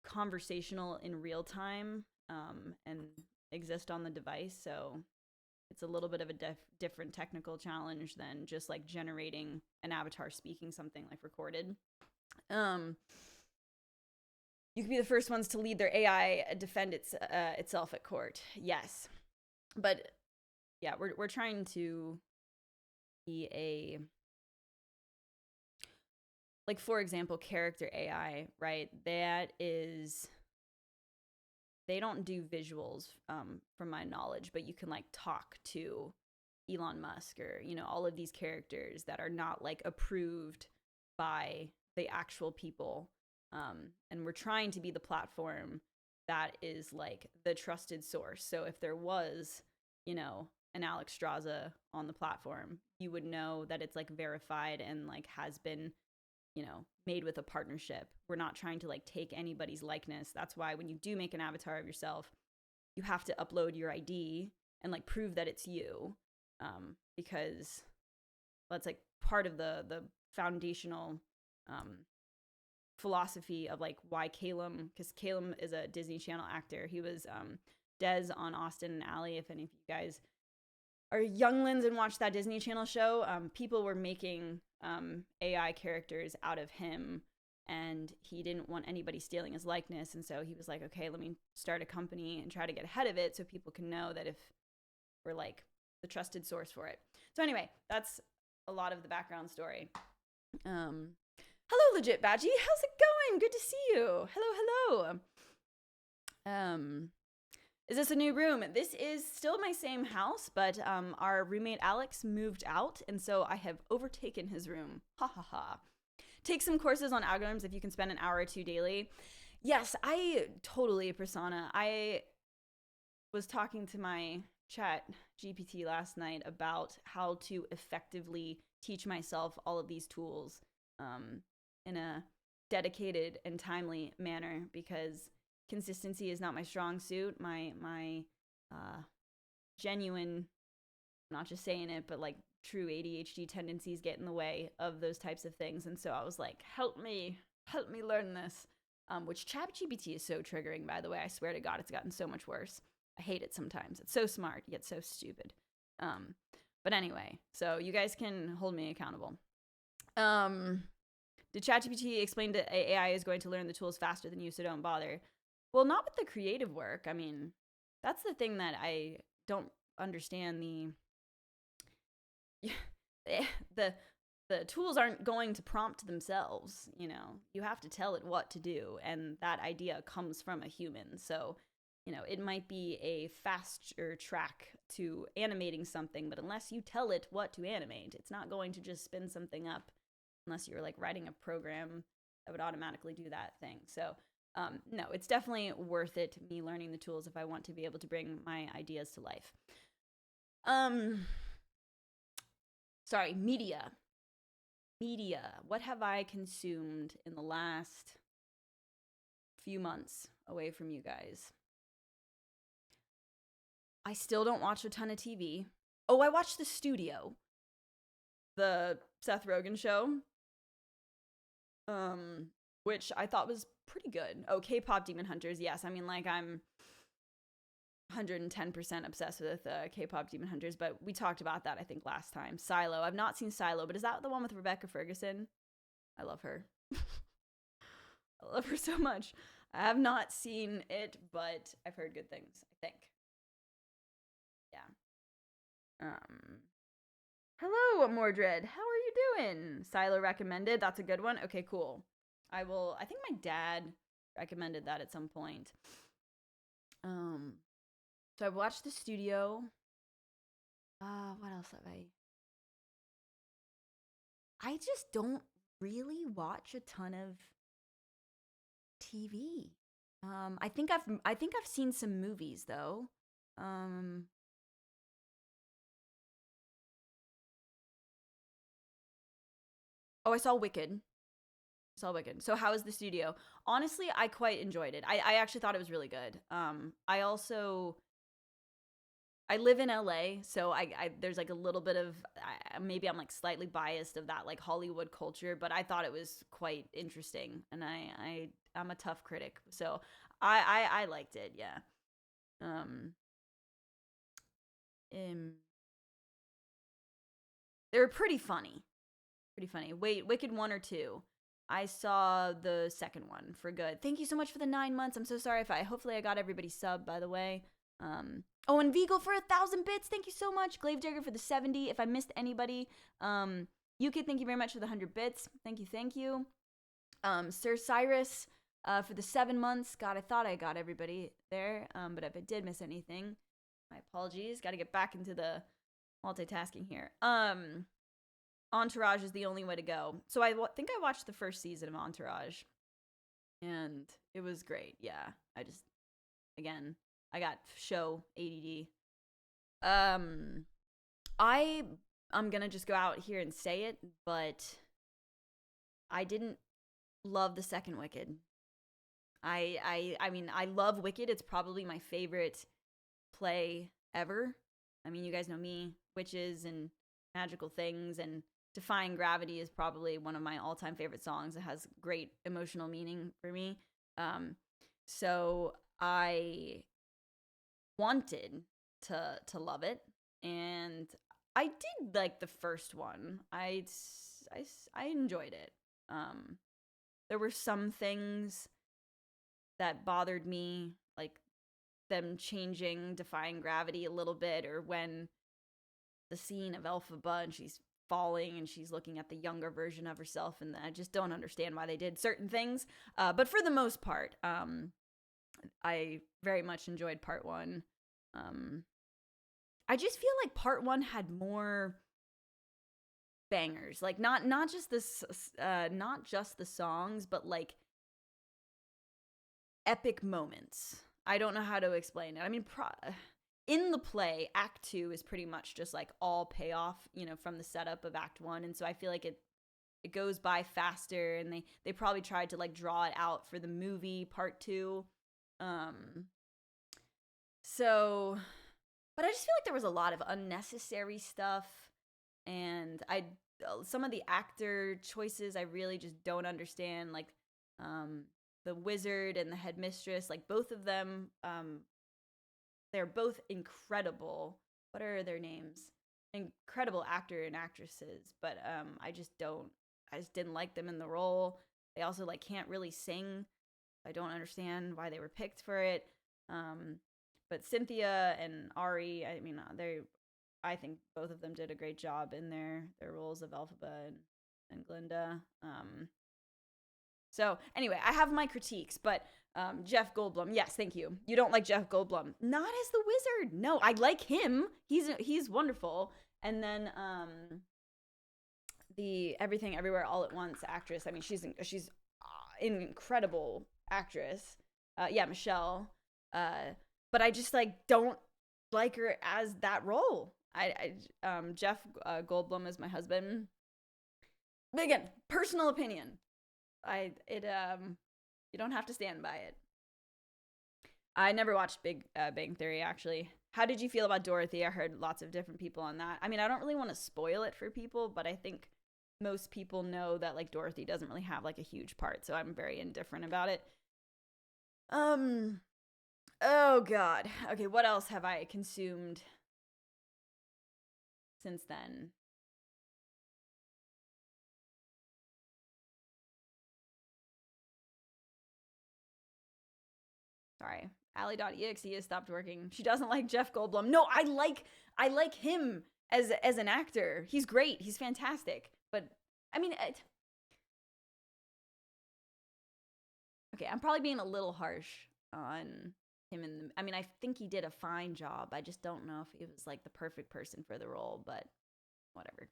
conversational in real time and exist on the device, so it's a little bit of a different technical challenge than just like generating an avatar speaking something like recorded. You could be the first ones to lead their AI defend itself at court. Yes, but yeah, we're trying to be a, like, for example, character AI, right? That is, they don't do visuals from my knowledge, but you can like talk to Elon Musk or, you know, all of these characters that are not like approved by the actual people. And we're trying to be the platform that is like the trusted source. So if there was, you know, an Alexstrasza on the platform, you would know that it's like verified and like has been, you know, made with a partnership. We're not trying to like take anybody's likeness. That's why when you do make an avatar of yourself, you have to upload your ID and like prove that it's you, because that's like part of the foundational philosophy of like why Calum, because Calum is a Disney Channel actor. He was Des on Austin and Allie. If any of you guys are younglings and watch that Disney Channel show, people were making AI characters out of him, and he didn't want anybody stealing his likeness. And so he was like, okay, let me start a company and try to get ahead of it so people can know that if we're like the trusted source for it. So anyway, that's a lot of the background story. Hello, Legit Badgie. How's it going? Good to see you. Hello, hello. Is this a new room? This is still my same house, but our roommate Alex moved out, and so I have overtaken his room. Ha ha ha. Take some courses on algorithms if you can spend an hour or two daily. Yes, I totally, Prasanna. I was talking to my chat GPT last night about how to effectively teach myself all of these tools in a dedicated and timely manner, because consistency is not my strong suit. My genuine, not just saying it, but like true ADHD tendencies get in the way of those types of things. And so I was like, help me learn this. Which ChatGPT is so triggering, by the way. I swear to God, it's gotten so much worse. I hate it sometimes. It's so smart, yet so stupid. But anyway, so you guys can hold me accountable. Did ChatGPT explain that AI is going to learn the tools faster than you, so don't bother? Well, not with the creative work. I mean, that's the thing that I don't understand. The tools aren't going to prompt themselves, you know. You have to tell it what to do, and that idea comes from a human. So, you know, it might be a faster track to animating something, but unless you tell it what to animate, it's not going to just spin something up unless you're like writing a program that would automatically do that thing. So, no, it's definitely worth it, me learning the tools if I want to be able to bring my ideas to life. Sorry, media. What have I consumed in the last few months away from you guys? I still don't watch a ton of TV. Oh, I watched The Studio, the Seth Rogen show, which I thought was pretty good. Oh, K-pop Demon Hunters. Yes, I mean, like, I'm 110% obsessed with K-pop Demon Hunters, but we talked about that, I think, last time. Silo. I've not seen Silo, but is that the one with Rebecca Ferguson? I love her. I love her so much. I have not seen it, but I've heard good things, I think. Yeah. Hello, Mordred. How are you doing? Silo recommended. That's a good one. Okay, cool. I think my dad recommended that at some point. So I've watched The Studio. What else have I just don't really watch a ton of TV. I think I've seen some movies though. Oh, I saw Wicked. So how is The Studio? Honestly, I quite enjoyed it. I actually thought it was really good. I live in LA, so I there's like a little bit of, maybe I'm like slightly biased of that like Hollywood culture, but I thought it was quite interesting, and I'm a tough critic, so I liked it, yeah. They were pretty funny. Wait, Wicked 1 or 2? I saw the second one for good. Thank you so much for the 9 months. I'm so sorry hopefully I got everybody sub, by the way. Oh, and Vigo for 1,000 bits. Thank you so much. Glavejagger for the 70. If I missed anybody, UK, thank you very much for the 100 bits. Thank you. Sir Cyrus, for the 7 months. God, I thought I got everybody there. But if I did miss anything, my apologies. Got to get back into the multitasking here. Entourage is the only way to go. So I think I watched the first season of Entourage, and it was great. Yeah, I got show ADD. I'm gonna just go out here and say it, but I didn't love the second Wicked. I mean, I love Wicked. It's probably my favorite play ever. I mean, you guys know me, witches and magical things, and Defying Gravity is probably one of my all-time favorite songs. It has great emotional meaning for me. So I wanted to love it, and I did like the first one. I enjoyed it. There were some things that bothered me, like them changing Defying Gravity a little bit, or when the scene of Elphaba and she's falling and she's looking at the younger version of herself, and I just don't understand why they did certain things. But for the most part, I very much enjoyed part one. I just feel like part one had more bangers, like not just this, not just the songs, but like epic moments. I don't know how to explain it. I mean, in the play, Act 2 is pretty much just like all payoff, from the setup of Act 1, and so I feel like it goes by faster, and they probably tried to like draw it out for the movie part 2. So, but I just feel like there was a lot of unnecessary stuff, and some of the actor choices I really just don't understand, like the wizard and the headmistress, like both of them, they're both incredible. What are their names? Incredible actor and actresses, but I just didn't like them in the role. They also like can't really sing. I don't understand why they were picked for it. But Cynthia and Ari, I mean, I think both of them did a great job in their roles of Elphaba and Glinda. So anyway, I have my critiques, but Jeff Goldblum, yes, thank you. You don't like Jeff Goldblum, not as the wizard. No, I like him. He's wonderful. And then the Everything Everywhere All at Once actress. I mean, she's an incredible actress. Yeah, Michelle. But I just like don't like her as that role. Jeff Goldblum is my husband. But again, personal opinion. You don't have to stand by it. I never watched Big Bang Theory, actually. How did you feel about Dorothy? I heard lots of different people on that. I mean, I don't really want to spoil it for people, but I think most people know that like Dorothy doesn't really have like a huge part, so I'm very indifferent about it. Oh god. Okay, what else have I consumed since then? Sorry. Allie.exe has stopped working. She doesn't like Jeff Goldblum. No, I like him as an actor. He's great. He's fantastic. But I mean, okay, I'm probably being a little harsh on him I mean, I think he did a fine job. I just don't know if he was like the perfect person for the role, but whatever.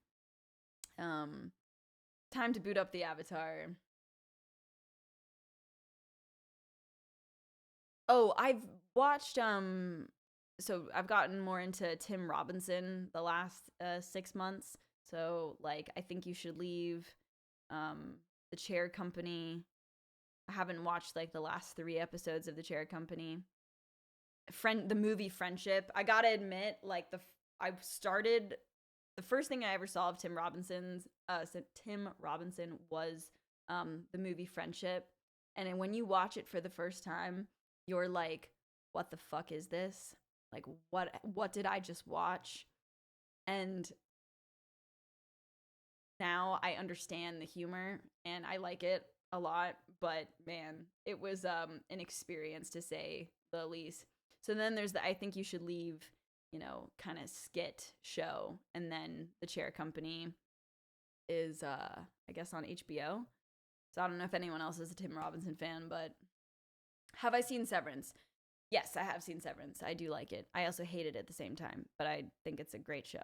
Time to boot up the Avatar. Oh, I've watched so I've gotten more into Tim Robinson the last 6 months. So like I Think You Should Leave, The Chair Company. I haven't watched like the last 3 episodes of The Chair Company. The movie Friendship. I got to admit, like I started the first thing I ever saw of Tim Robinson was the movie Friendship. And then when you watch it for the first time, you're like, what the fuck is this? Like, what did I just watch? And now I understand the humor and I like it a lot, but man, it was an experience to say the least. So then there's the I Think You Should Leave, kind of skit show, and then The Chair Company is I guess on HBO. So I don't know if anyone else is a Tim Robinson fan, but have I seen Severance? Yes, I have seen Severance. I do like it. I also hate it at the same time, but I think it's a great show.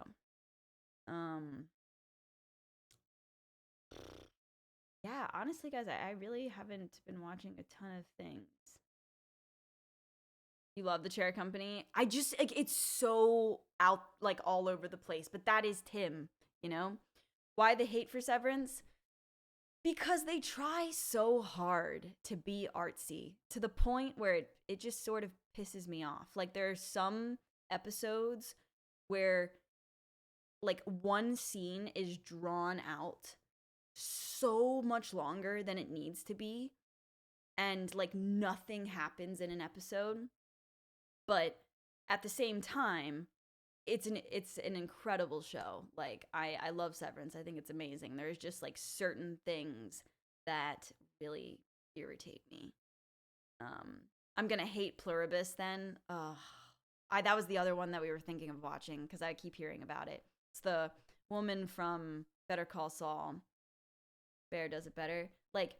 Yeah, honestly, guys, I really haven't been watching a ton of things. You love The Chair Company? I just, like, it's so out, like, all over the place, but that is Tim, Why the hate for Severance? Because they try so hard to be artsy to the point where it just sort of pisses me off. Like, there are some episodes where like one scene is drawn out so much longer than it needs to be, and like nothing happens in an episode, but at the same time it's an incredible show. Like I love Severance. I think it's amazing. There's just like certain things that really irritate me. I'm gonna hate Pluribus then. That was the other one that we were thinking of watching because I keep hearing about it. It's the woman from Better Call Saul. Bear does it better. Like,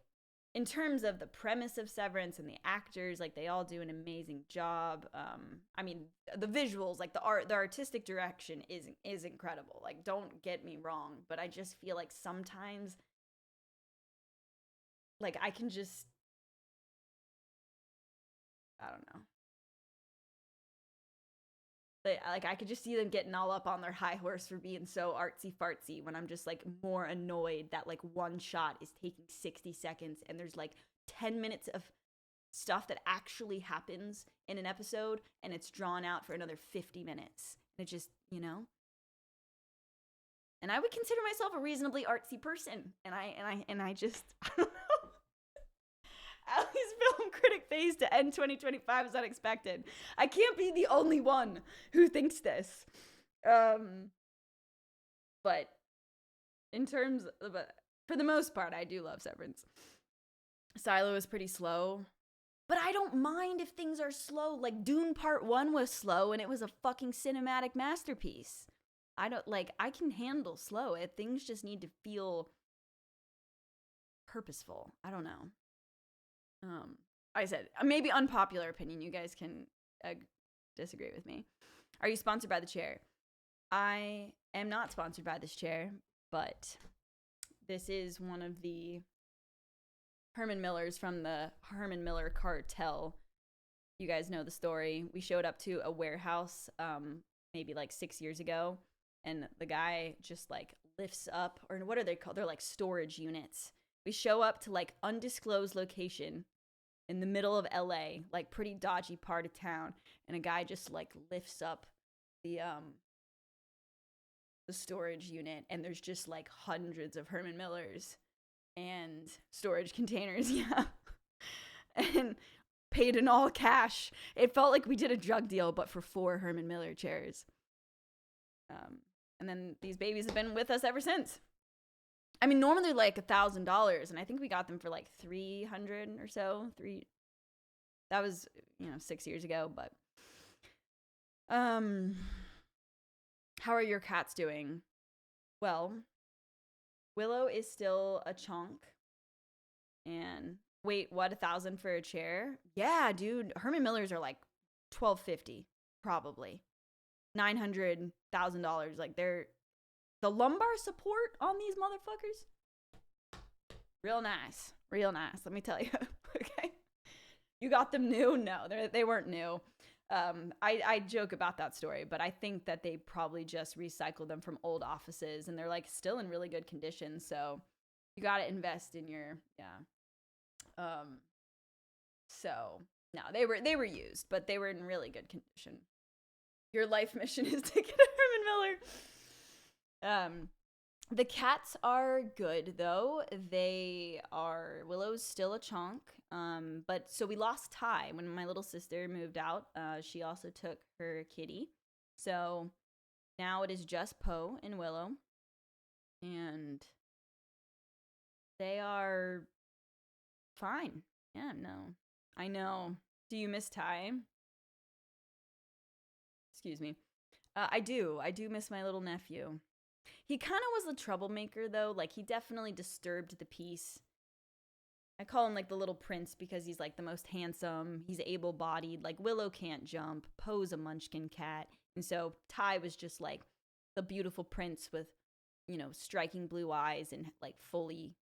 in terms of the premise of Severance and the actors, like, they all do an amazing job. I mean, the visuals, like, the artistic direction is incredible. Like, don't get me wrong, but I just feel like sometimes, like, I can just, I don't know. Like, I could just see them getting all up on their high horse for being so artsy fartsy when I'm just like more annoyed that like one shot is taking 60 seconds and there's like 10 minutes of stuff that actually happens in an episode and it's drawn out for another 50 minutes. And it just, you know? And I would consider myself a reasonably artsy person. And I just, I don't know. Allie's film critic phase to end 2025 is unexpected. I can't be the only one who thinks this. But in terms of, for the most part, I do love Severance. Silo is pretty slow, but I don't mind if things are slow. Like Dune Part 1 was slow and it was a fucking cinematic masterpiece. I can handle slow. Things just need to feel purposeful. I don't know. I said, maybe unpopular opinion. You guys can disagree with me. Are you sponsored by the chair? I am not sponsored by this chair, but this is one of the Herman Millers from the Herman Miller cartel. You guys know the story. We showed up to a warehouse maybe like 6 years ago, and the guy just like lifts up, or what are they called? They're like storage units. We show up to like undisclosed location in the middle of LA, like pretty dodgy part of town, and a guy just like lifts up the storage unit, and there's just like hundreds of Herman Millers and storage containers, yeah. And paid in all cash. It felt like we did a drug deal, but for 4 Herman Miller chairs. And then these babies have been with us ever since. I mean, normally they're like $1,000, and I think we got them for like $300 or so. That was, 6 years ago. But, how are your cats doing? Well, Willow is still a chunk. And wait, what? $1,000 for a chair? Yeah, dude. Herman Millers are like $1,250, probably $900,000. Like the lumbar support on these motherfuckers, real nice. Let me tell you. Okay, you got them new? No, they weren't new. I joke about that story, but I think that they probably just recycled them from old offices, and they're like still in really good condition. So you got to invest in your So no, they were used, but they were in really good condition. Your life mission is to get a Herman Miller. The cats are good though. Willow's still a chunk. But so we lost Ty when my little sister moved out. She also took her kitty. So now it is just Poe and Willow. And they are fine. Yeah, no. I know. Do you miss Ty? Excuse me. I do miss my little nephew. He kind of was a troublemaker, though. Like, he definitely disturbed the peace. I call him, like, the little prince because he's, like, the most handsome. He's able-bodied. Like, Willow can't jump. Poe's a munchkin cat. And so Ty was just, like, the beautiful prince with, striking blue eyes and, like, fully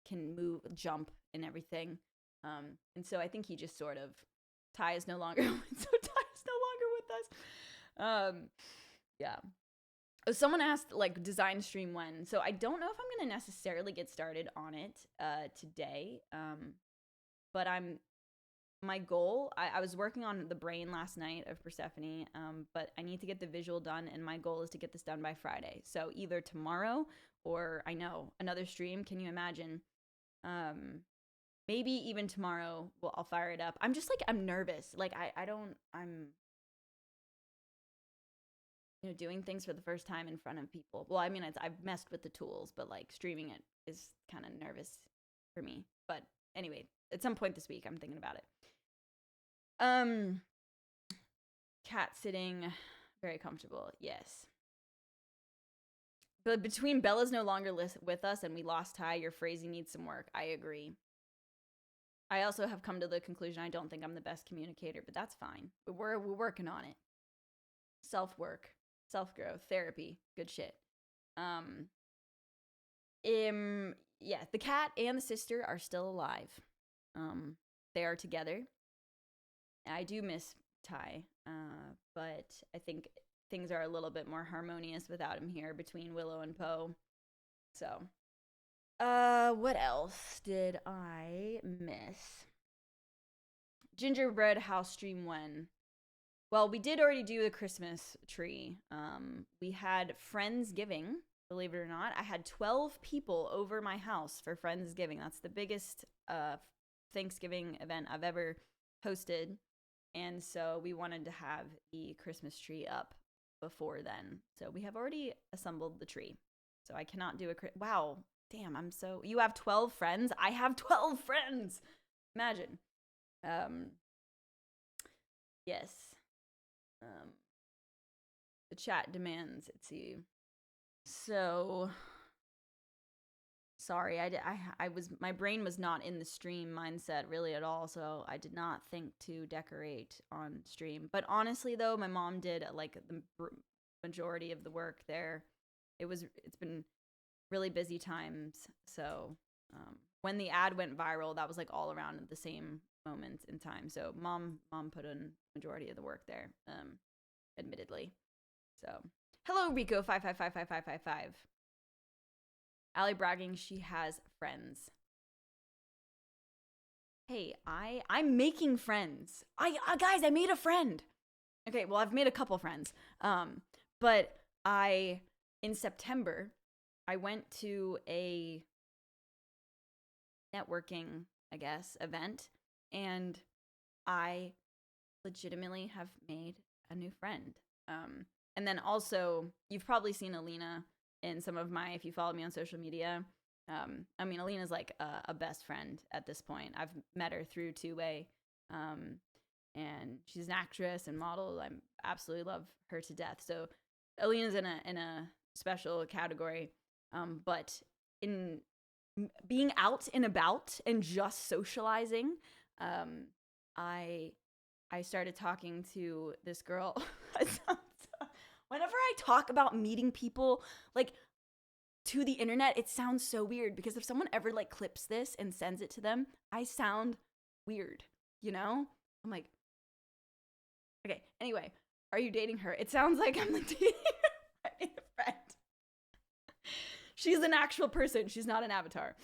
can move, jump, and everything. And so I think he just sort of... Ty is no longer with us. Yeah. Someone asked, like, design stream when. So I don't know if I'm going to necessarily get started on it today. But I'm my goal, I was working on the brain last night of Persephone, but I need to get the visual done, and my goal is to get this done by Friday. So either tomorrow or I know another stream. Can you imagine? Maybe even tomorrow. Well, I'll fire it up. I'm just like, I'm nervous. Like I'm doing things for the first time in front of people. Well, I mean, I've messed with the tools, but like streaming it is kind of nervous for me. But anyway, at some point this week, I'm thinking about it. Cat sitting, very comfortable. Yes. But between Bella's no longer with us and we lost Ty, your phrasing needs some work. I agree. I also have come to the conclusion I don't think I'm the best communicator, but that's fine. We're working on it. Self-work, self-growth, therapy, good shit. Yeah, the cat and the sister are still alive. They are together. I do miss Ty, but I think things are a little bit more harmonious without him here between Willow and Poe. So, what else did I miss? Gingerbread house stream when? Well, we did already do the Christmas tree. We had Friendsgiving, believe it or not. I had 12 people over my house for Friendsgiving. That's the biggest Thanksgiving event I've ever hosted. And so we wanted to have the Christmas tree up before then. So we have already assembled the tree. So I cannot do wow, damn, you have 12 friends? I have 12 friends! Imagine. Yes. The chat demands it see. So sorry, my brain was not in the stream mindset really at all, so I did not think to decorate on stream. But honestly though, my mom did like the majority of the work there. It's been really busy times, so when the ad went viral, that was like all around at the same moment in time. So mom put in majority of the work there, admittedly. So hello Rico 5555555. Allie bragging she has friends. Hey, I'm making friends. Guys, I made a friend. Okay, well, I've made a couple friends. But in September, I went to a networking, I guess, event, and I legitimately have made a new friend. And then also, you've probably seen Alina in some of if you follow me on social media. I mean, Alina's like a best friend at this point. I've met her through two-way, and she's an actress and model. I absolutely love her to death. So Alina's in a special category, but in being out and about and just socializing, I started talking to this girl. Whenever I talk about meeting people, like, to the internet, it sounds so weird, because if someone ever, like, clips this and sends it to them, I sound weird, you know? I'm like, okay, anyway, are you dating her? It sounds like I'm, like, dating her. I made a friend. She's an actual person. She's not an avatar.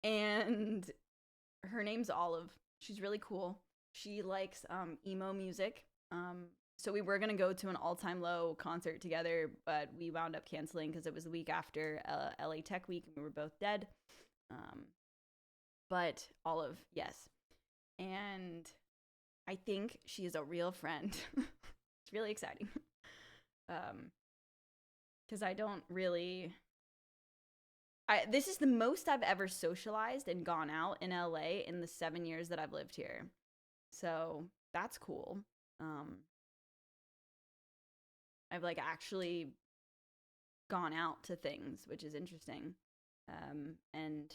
And her name's Olive. She's really cool. She likes emo music. So we were going to go to an All Time Low concert together, but we wound up canceling because it was the week after LA Tech Week and we were both dead. But Olive, yes. And I think she is a real friend. It's really exciting. Because I don't really... this is the most I've ever socialized and gone out in LA in the 7 years that I've lived here. So that's cool. I've like actually gone out to things, which is interesting. And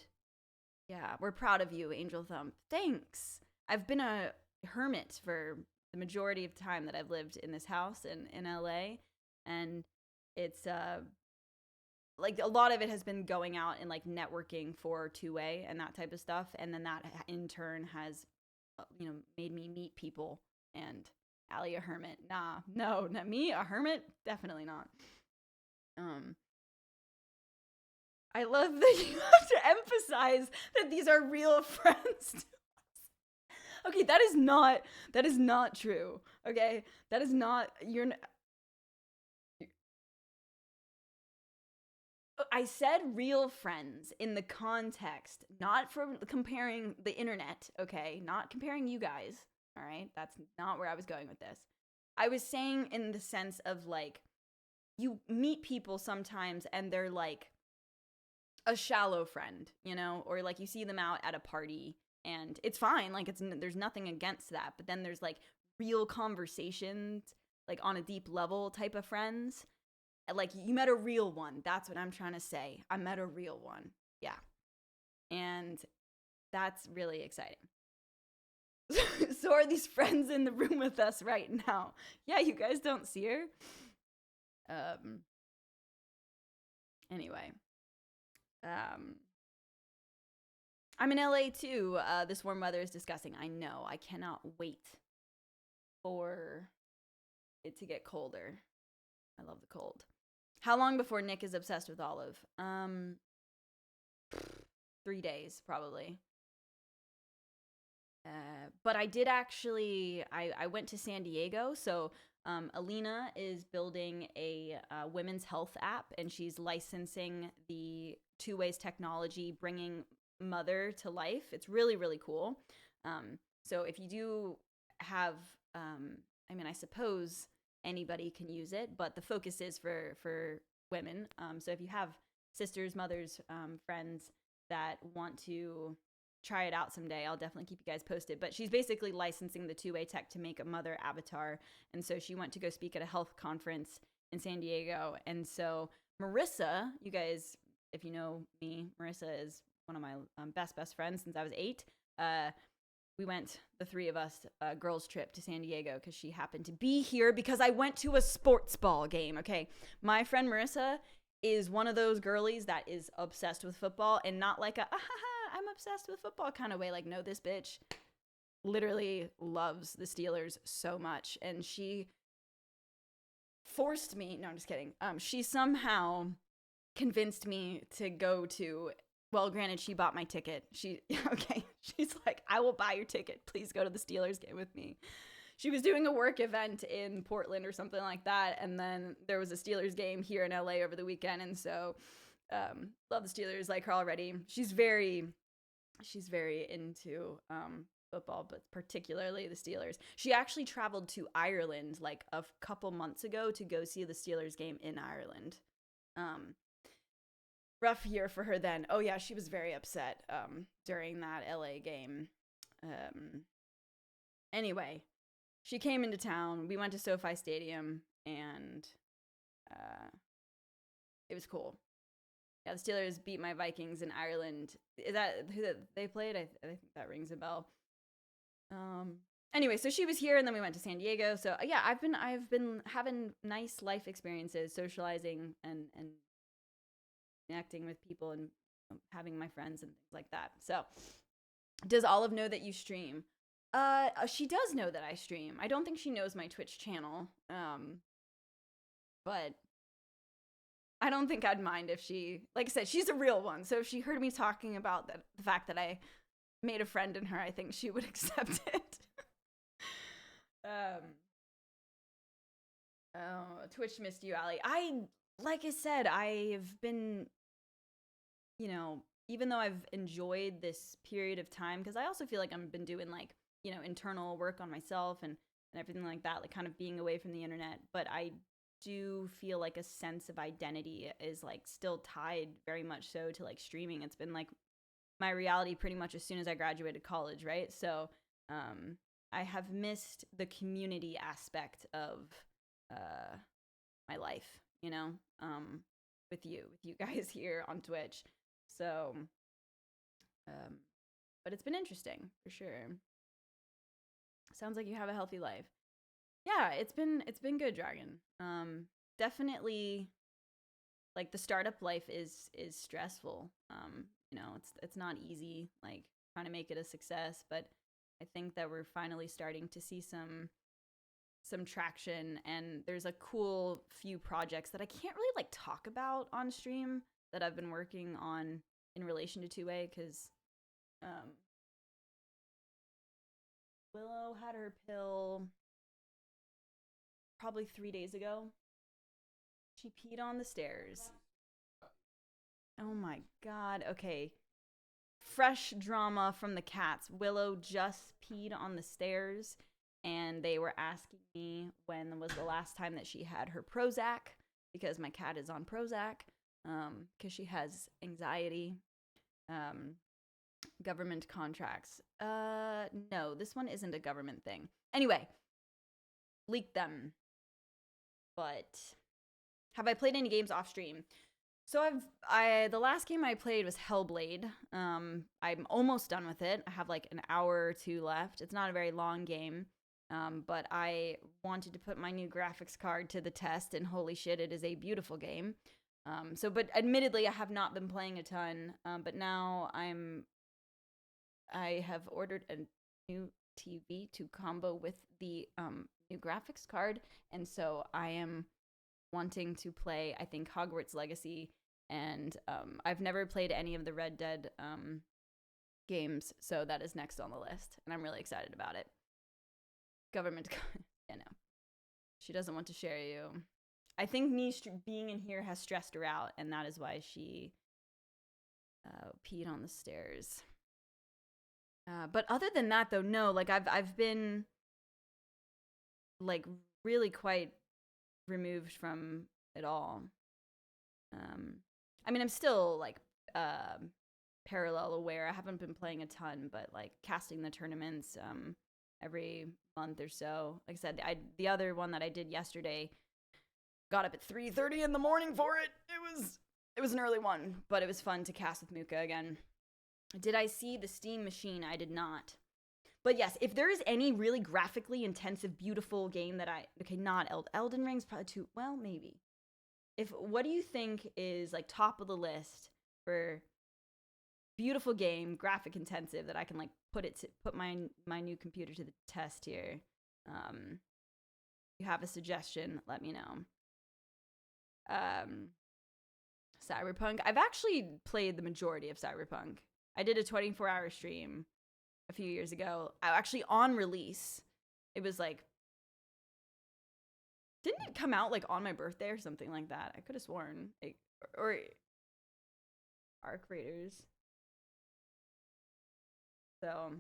yeah, we're proud of you, Angel Thump. Thanks. I've been a hermit for the majority of time that I've lived in this house in LA. And it's like a lot of it has been going out and like networking for two-way and that type of stuff. And then that in turn has, made me meet people. And Allie, a hermit? Nah, no, not me, a hermit? Definitely not. I love that you have to guys that these are real friends. Okay, that is not true. Okay, that is not I said real friends in the context, not from comparing the internet, okay? Not comparing you guys, all right? That's not where I was going with this. I was saying in the sense of like, you meet people sometimes and they're like a shallow friend, you know? Or like you see them out at a party and it's fine, like there's nothing against that. But then there's like real conversations, like on a deep level type of friends. Like, you met a real one. That's what I'm trying to say. I met a real one. Yeah. And that's really exciting. So are these friends in the room with us right now? Yeah, you guys don't see her. Anyway. I'm in LA too. This warm weather is disgusting. I know. I cannot wait for it to get colder. I love the cold. How long before Nick is obsessed with Olive? 3 days, probably. But I did actually, I went to San Diego, so Alina is building a women's health app, and she's licensing the Two Ways technology, bringing mother to life. It's really, really cool. So if you do have, I mean, I suppose anybody can use it, but the focus is for women. So if you have sisters, mothers, friends that want to try it out someday, I'll definitely keep you guys posted. But she's basically licensing the two-way tech to make a mother avatar. And so she went to go speak at a health conference in San Diego. And so Marissa, you guys, if you know me, Marissa is one of my best friends since I was 8. We went, the three of us, girls trip to San Diego because she happened to be here because I went to a sports ball game. Okay, my friend Marissa is one of those girlies that is obsessed with football, and not like a I'm obsessed with football kind of way. Like, no, this bitch literally loves the Steelers so much, and she forced me. No, I'm just kidding. She somehow convinced me to go to. Well, granted, she bought my ticket. She's like, I will buy your ticket. Please go to the Steelers game with me. She was doing a work event in Portland or something like that, and then there was a Steelers game here in LA over the weekend, and so love the Steelers, like her already. She's very into football, but particularly the Steelers. She actually traveled to Ireland like a couple months ago to go see the Steelers game in Ireland. Rough year for her then. Oh yeah, she was very upset during that LA game. Anyway, she came into town. We went to SoFi Stadium, and it was cool. Yeah, the Steelers beat my Vikings in Ireland. Is that who they played? I think that rings a bell. Anyway, so she was here, and then we went to San Diego. So yeah, I've been having nice life experiences, socializing and connecting with people and having my friends and things like that. So, does Olive know that you stream? She does know that I stream. I don't think she knows my Twitch channel. But I don't think I'd mind if she, like I said, she's a real one. So if she heard me talking about the fact that I made a friend in her, I think she would accept it. Twitch missed you, Allie. Like I said, I've been, even though I've enjoyed this period of time, because I also feel like I've been doing like, internal work on myself and everything like that, like kind of being away from the internet. But I do feel like a sense of identity is like still tied very much so to like streaming. It's been like my reality pretty much as soon as I graduated college, right? So I have missed the community aspect of my life, with you guys here on Twitch. So but it's been interesting for sure. Sounds like you have a healthy life. Yeah, it's been good, Dragon. Definitely, like the startup life is stressful. It's not easy, like trying to make it a success, but I think that we're finally starting to see some traction, and there's a cool few projects that I can't really like talk about on stream that I've been working on in relation to two-way, because Willow had her pill probably 3 days ago. She peed on the stairs. Oh my god. Okay. Fresh drama from the cats. Willow just peed on the stairs, and they were asking me when was the last time that she had her Prozac, because my cat is on Prozac, because she has anxiety. Government contracts. No, this one isn't a government thing. Anyway, leaked them. But have I played any games off stream? So the last game I played was Hellblade. I'm almost done with it. I have like an hour or two left. It's not a very long game. But I wanted to put my new graphics card to the test, and holy shit, it is a beautiful game. But admittedly, I have not been playing a ton. But now I have ordered a new TV to combo with the new graphics card, and so I am wanting to play, I think, Hogwarts Legacy, and I've never played any of the Red Dead games, so that is next on the list, and I'm really excited about it. Government, yeah, no. She doesn't want to share you. I think me being in here has stressed her out, and that is why she peed on the stairs. But other than that, though, no. Like I've been like really quite removed from it all. I mean, I'm still like parallel aware. I haven't been playing a ton, but like casting the tournaments every month or so. Like I said, the other one that I did yesterday, got up at 3:30 in the morning for it. It was an early one, but it was fun to cast with Muka again. Did I see the Steam Machine? I did not. But yes, if there is any really graphically intensive, beautiful game that not Elden Ring's probably too, well, maybe. What do you think is like top of the list for beautiful game, graphic intensive, that I can like put my new computer to the test here? If you have a suggestion, let me know. Cyberpunk. I've actually played the majority of Cyberpunk. I did a 24-hour stream a few years ago. Actually, on release. It was like, didn't it come out like on my birthday or something like that? I could have sworn. Or Arc Raiders. So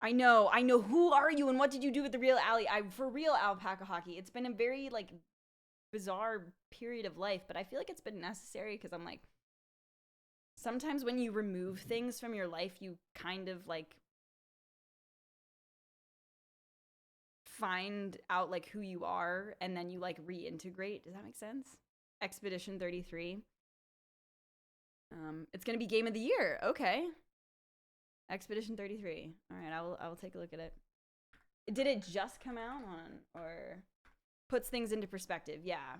I know. Who are you and what did you do with the real Allie? For real, Alpaca Hockey. It's been a very like bizarre period of life, but I feel like it's been necessary, because I'm like, sometimes when you remove things from your life, you kind of like find out like who you are, and then you like reintegrate. Does that make sense? Expedition 33. It's gonna be game of the year. Okay. Expedition 33. All right, I will take a look at it. Did it just come out on, or puts things into perspective? Yeah.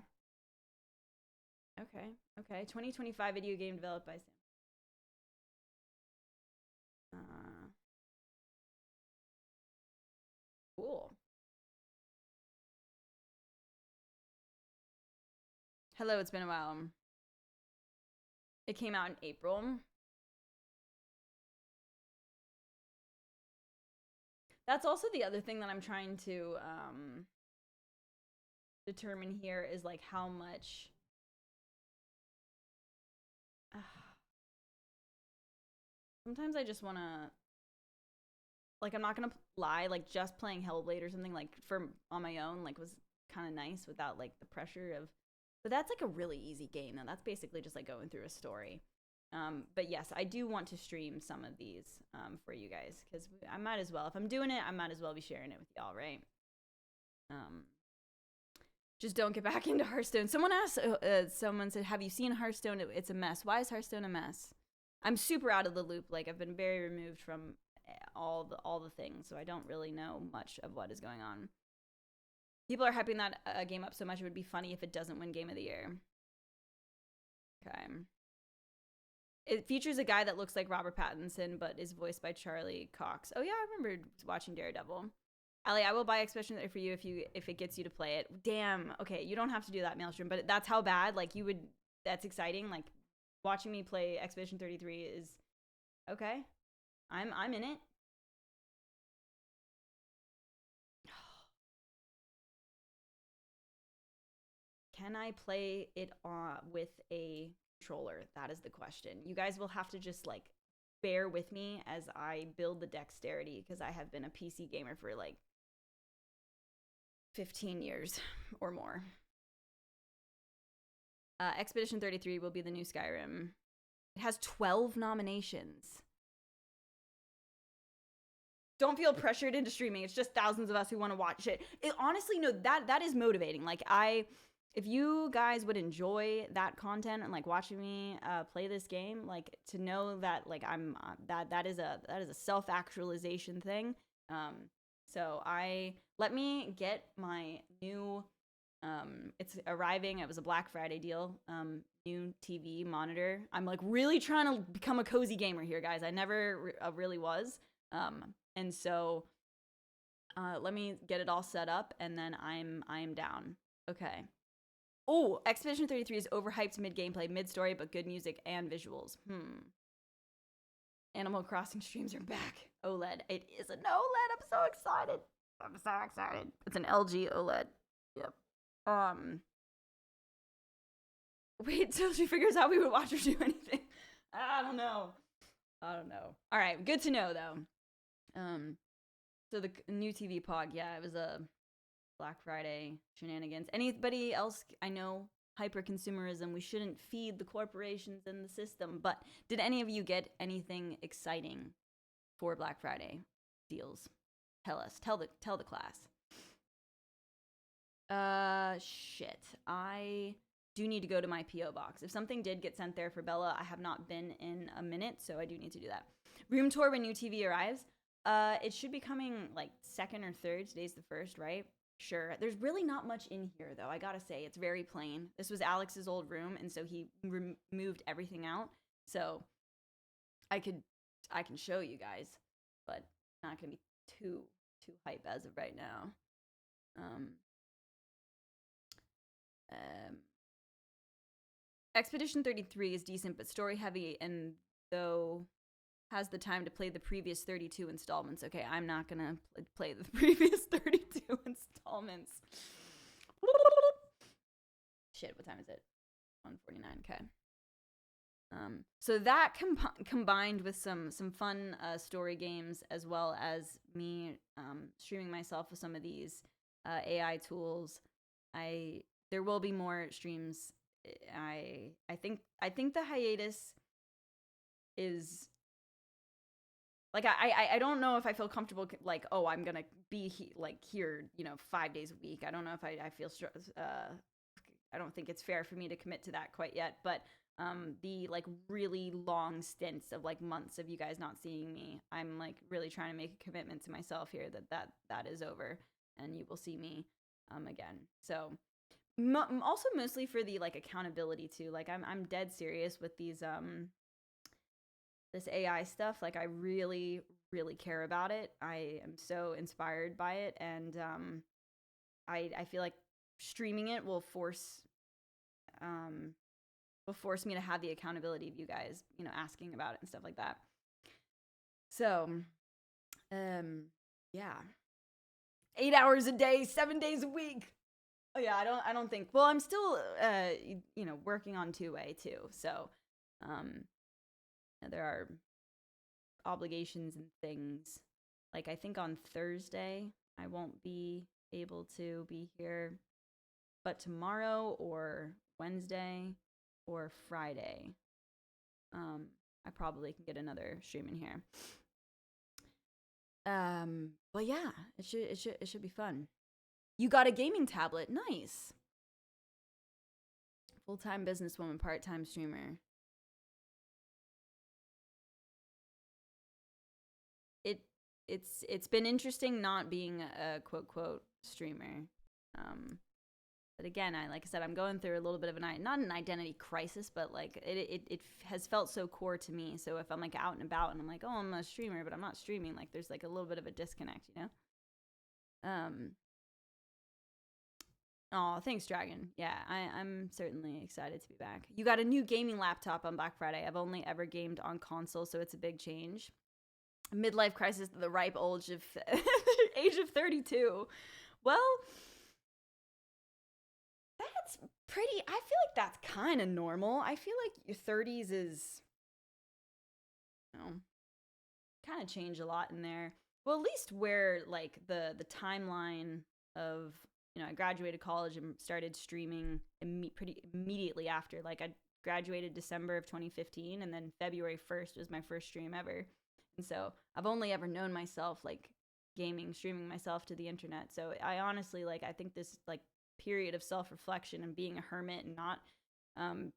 Okay. 2025 video game developed by Sam. Cool. Hello, it's been a while. It came out in April. That's also the other thing that I'm trying to determine here, is like how much sometimes I just want to, like, I'm not gonna lie, like just playing Hellblade or something like on my own like was kind of nice without like the pressure of, but that's like a really easy game now. That's basically just like going through a story. But yes, I do want to stream some of these for you guys, because I might as well, if I'm doing it, I might as well be sharing it with y'all, right? Just don't get back into Hearthstone. Someone asked, someone said, have you seen Hearthstone? It's a mess. Why is Hearthstone a mess? I'm super out of the loop. Like, I've been very removed from all the things, so I don't really know much of what is going on. People are hyping that game up so much, it would be funny if it doesn't win Game of the Year. Okay. It features a guy that looks like Robert Pattinson, but is voiced by Charlie Cox. Oh yeah, I remember watching Daredevil. Allie, I will buy Expedition for you if it gets you to play it. Damn. Okay, you don't have to do that, Maelstrom, but that's how bad. Like, you would. That's exciting. Like, watching me play Expedition 33 is okay. I'm in it. Can I play it with a controller? That is the question. You guys will have to just like bear with me as I build the dexterity because I have been a PC gamer for like 15 years or more. Expedition 33 will be the new Skyrim. It has 12 nominations. Don't feel pressured into streaming. It's just thousands of us who want to watch it. Honestly, no, that is motivating. Like if you guys would enjoy that content and like watching me play this game, like to know that like I'm that is a self-actualization thing. So let me get my new it's arriving. It was a Black Friday deal. New TV monitor. I'm like really trying to become a cozy gamer here, guys. I never really was. And so let me get it all set up and then I'm down. Okay. Oh, Expedition 33 is overhyped mid-gameplay, mid-story, but good music and visuals. Animal Crossing streams are back. OLED. It is an OLED. I'm so excited. It's an LG OLED. Yep. Wait till she figures out we would watch her do anything. I don't know. All right, good to know though. So the new TV pod, yeah, it was a Black Friday shenanigans. Anybody else? I know hyper consumerism. We shouldn't feed the corporations and the system. But did any of you get anything exciting for Black Friday deals? Tell us. Tell the class. Shit. I do need to go to my PO box. If something did get sent there for Bella, I have not been in a minute, so I do need to do that. Room tour when new TV arrives. It should be coming like 2nd or 3rd. Today's the 1st, right? Sure. There's really not much in here, though. I gotta say, it's very plain. This was Alex's old room, and so he removed everything out. So I can show you guys, but not gonna be too hype as of right now. Expedition 33 is decent, but story heavy, and though has the time to play the previous 32 installments. Okay, I'm not gonna play the previous 32 installments. Shit, what time is it? 1:49. Okay. So that combined with some fun story games, as well as me streaming myself with some of these AI tools, there will be more streams. I think the hiatus is like I don't know if I feel comfortable like, oh, I'm gonna be here 5 days a week. I don't know if I feel I don't think it's fair for me to commit to that quite yet, but the like really long stints of like months of you guys not seeing me, I'm like really trying to make a commitment to myself here that is over and you will see me again. So also mostly for the like accountability too. Like I'm dead serious with these this AI stuff. Like I really care about it. I am so inspired by it, and I feel like streaming it will force me to have the accountability of you guys, asking about it and stuff like that. So, yeah, 8 hours a day, 7 days a week. Oh yeah, I don't think. Well, I'm still working on 2-way too. So, there are obligations and things. Like I think on Thursday I won't be able to be here, but tomorrow or Wednesday or Friday, I probably can get another stream in here. But yeah, it should be fun. You got a gaming tablet, nice. Full-time businesswoman, part-time streamer. It's been interesting not being a quote streamer. But again, like I said, I'm going through a little bit of not an identity crisis, but like it has felt so core to me. So if I'm like out and about and I'm like, oh, I'm a streamer, but I'm not streaming, like there's like a little bit of a disconnect, Oh, thanks, Dragon. Yeah, I'm certainly excited to be back. You got a new gaming laptop on Black Friday. I've only ever gamed on console, so it's a big change. Midlife crisis at the ripe age of age of 32. Well, that's pretty. I feel like that's kind of normal. I feel like your 30s is, you know, kind of change a lot in there. Well, at least where like the timeline of, you know, I graduated college and started streaming pretty immediately after. Like I graduated December of 2015, and then February 1st was my first stream ever. And so I've only ever known myself like gaming, streaming myself to the internet. So I honestly like, I think this like period of self-reflection and being a hermit and not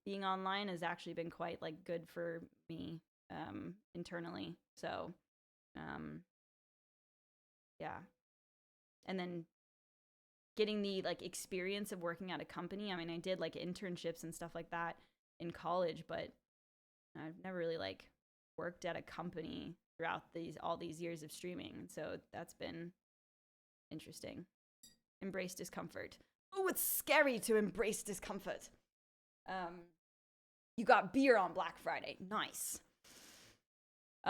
being online has actually been quite like good for me internally. So yeah. And then getting the like experience of working at a company. I mean, I did like internships and stuff like that in college, but I've never really like worked at a company throughout all these years of streaming. And so that's been interesting. Embrace discomfort. Oh, it's scary to embrace discomfort. You got beer on Black Friday. Nice.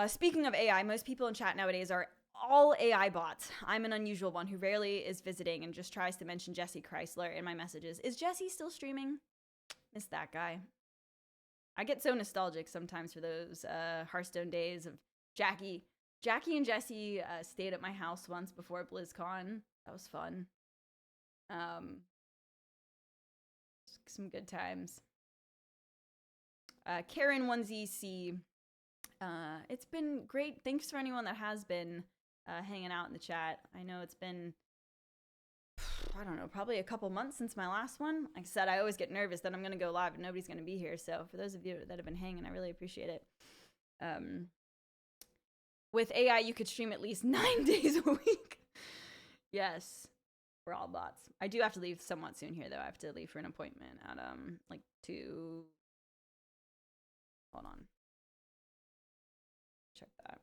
Speaking of AI, most people in chat nowadays are all AI bots. I'm an unusual one who rarely is visiting and just tries to mention Jesse Chrysler in my messages. Is Jesse still streaming? Miss that guy. I get so nostalgic sometimes for those Hearthstone days of Jackie. Jackie and Jesse stayed at my house once before BlizzCon. That was fun. Some good times. Karen1ZC. It's been great. Thanks for anyone that has been hanging out in the chat. I know it's been, I don't know, probably a couple months since my last one. Like I said, I always get nervous that I'm going to go live and nobody's going to be here. So for those of you that have been hanging, I really appreciate it. With AI, you could stream at least 9 days a week. Yes, we're all bots. I do have to leave somewhat soon here, though. I have to leave for an appointment at, like 2. Hold on. Check that.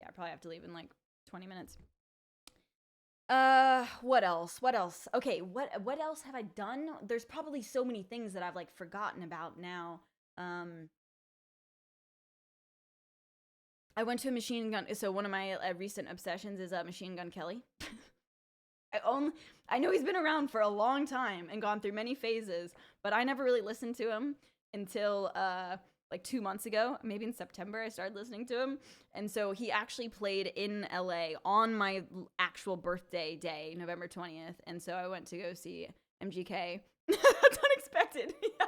Yeah, I probably have to leave in like 20 minutes. What else? Okay, what else have I done? There's probably so many things that I've like forgotten about now. I went to a Machine Gun. So one of my recent obsessions is Machine Gun Kelly. I know he's been around for a long time and gone through many phases, but I never really listened to him until like 2 months ago. Maybe in September I started listening to him. And so he actually played in LA on my actual birthday day, November 20th. And so I went to go see MGK. That's unexpected. Yeah.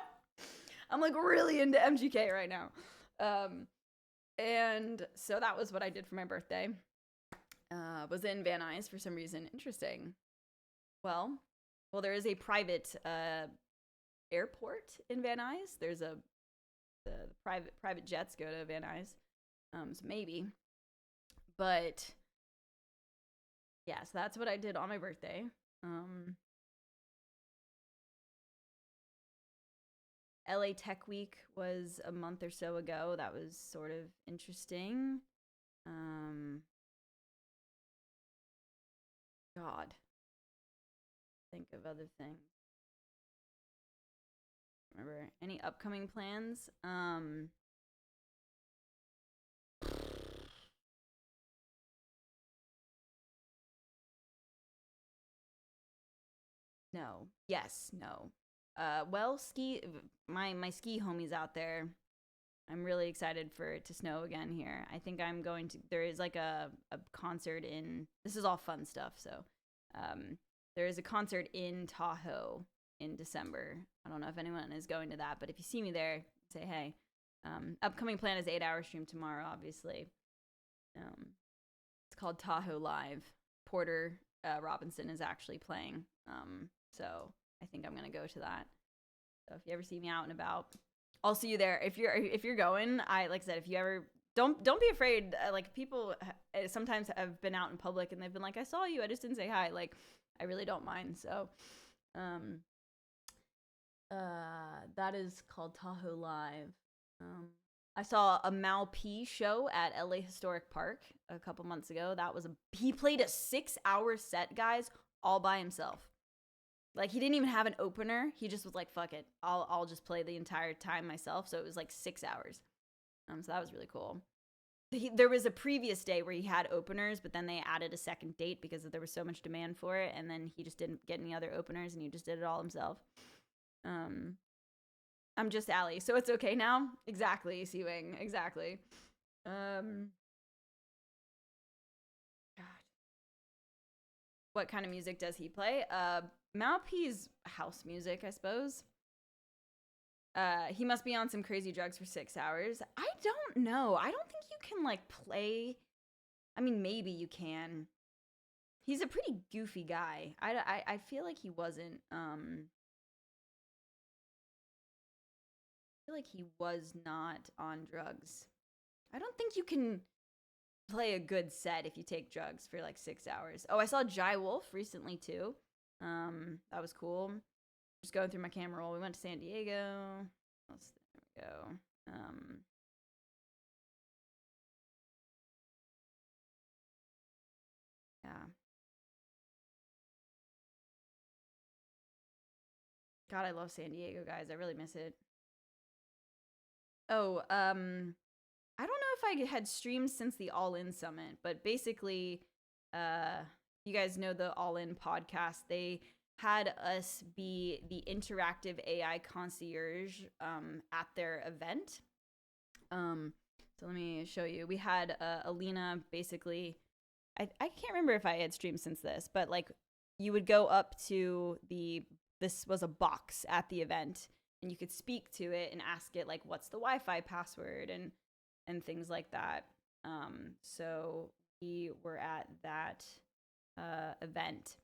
I'm like really into MGK right now. And so that was what I did for my birthday. Was in Van Nuys for some reason. Interesting. Well, there is a private airport in Van Nuys. There's the private jets go to Van Nuys. So maybe. But yeah, so that's what I did on my birthday. LA Tech Week was a month or so ago. That was sort of interesting. God. Think of other things. Remember any upcoming plans? No. Yes. No. Well, my ski homies out there. I'm really excited for it to snow again here. I think I'm going to. There is like a concert in. This is all fun stuff. So, there is a concert in Tahoe in December. I don't know if anyone is going to that, but if you see me there, say hey. Upcoming plan is 8-hour stream tomorrow. Obviously, it's called Tahoe Live. Porter Robinson is actually playing. So I think I'm gonna go to that. So if you ever see me out and about, I'll see you there. If you're going, like I said, if you ever don't be afraid. Like people sometimes have been out in public and they've been like, I saw you, I just didn't say hi. Like I really don't mind. So, that is called Tahoe Live. I saw a Mal P show at LA Historic Park a couple months ago. He played a 6-hour set, guys, all by himself. Like, he didn't even have an opener. He just was like, fuck it. I'll just play the entire time myself. So it was like 6 hours. So that was really cool. There was a previous day where he had openers, but then they added a second date because there was so much demand for it. And then he just didn't get any other openers and he just did it all himself. I'm just Allie, so it's okay now? Exactly, Seawing. Exactly. God. What kind of music does he play? Malp's house music, I suppose. He must be on some crazy drugs for 6 hours. I don't know. I don't think you can, like, play. I mean, maybe you can. He's a pretty goofy guy. I feel like he wasn't, I feel like he was not on drugs. I don't think you can play a good set if you take drugs for like 6 hours. Oh, I saw Jai Wolf recently too. That was cool. Just going through my camera roll. We went to San Diego. There we go. Yeah. God, I love San Diego, guys. I really miss it. Oh, I don't know if I had streamed since the All In Summit, but basically, you guys know the All In podcast. They had us be the interactive AI concierge at their event. So let me show you. We had Alina basically. I can't remember if I had streamed since this, but like you would go up to this was a box at the event, and you could speak to it and ask it like what's the Wi-Fi password and things like that. So we were at that event,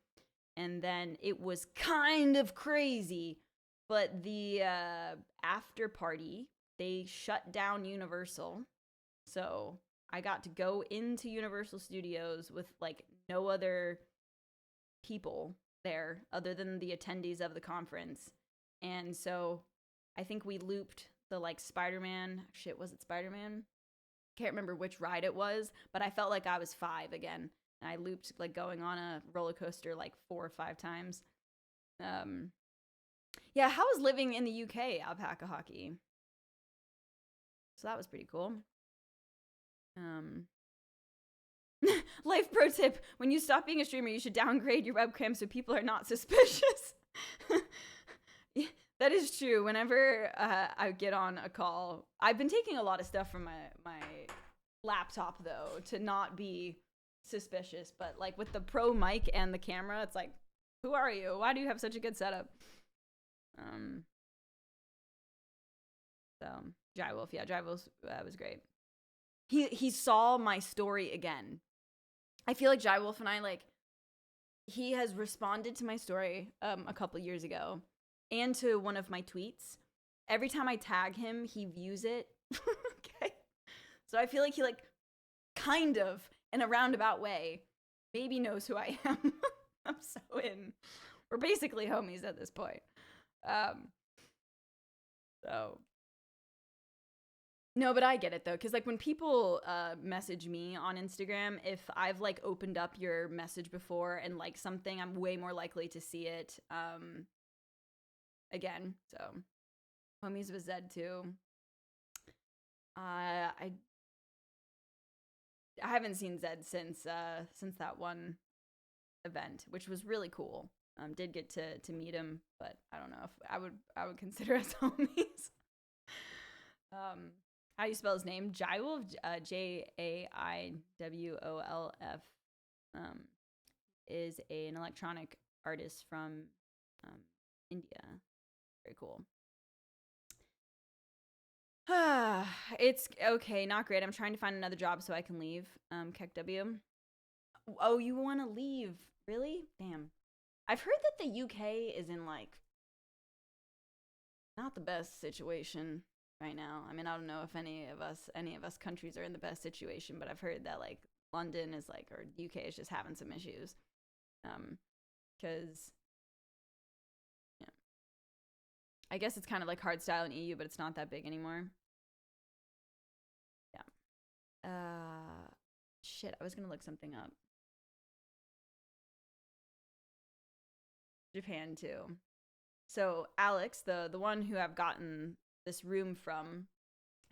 and then it was kind of crazy, but the after party, they shut down Universal. So I got to go into Universal Studios with like no other people there other than the attendees of the conference. And so I think we looped the like Spider-Man. Shit, was it Spider-Man? Can't remember which ride it was, but I felt like I was 5 again. And I looped like going on a roller coaster like 4 or 5 times. Yeah, how was living in the UK, alpaca hockey? So that was pretty cool. Life pro tip: when you stop being a streamer, you should downgrade your webcam so people are not suspicious. That is true. Whenever I get on a call, I've been taking a lot of stuff from my laptop though to not be suspicious. But like with the pro mic and the camera, it's like, who are you? Why do you have such a good setup? So Jai Wolf, yeah, Jai Wolf was great. He saw my story again. I feel like Jai Wolf and I, like, he has responded to my story a couple years ago and to one of my tweets. Every time I tag him, he views it. Okay. So I feel like he, like, kind of, in a roundabout way, maybe knows who I am. I'm so in. We're basically homies at this point. So no, but I get it though, because like when people message me on Instagram, if I've like opened up your message before and like something, I'm way more likely to see it again. So homies with Zed too. I haven't seen Zed since that one event, which was really cool. Did get to meet him, but I don't know if I would consider us homies. How do you spell his name? Jaiwolf, Jaiwolf, is an electronic artist from India. Very cool. It's okay, not great. I'm trying to find another job so I can leave. KEKW. Oh, you want to leave? Really? Damn. I've heard that the UK is in like not the best situation right now. I mean, I don't know if any of us countries are in the best situation, but I've heard that like London is like, or UK is just having some issues. Because yeah, I guess it's kind of like hardstyle in EU, but it's not that big anymore. shit, I was gonna look something up. Japan too. So Alex, the one who I've gotten this room from,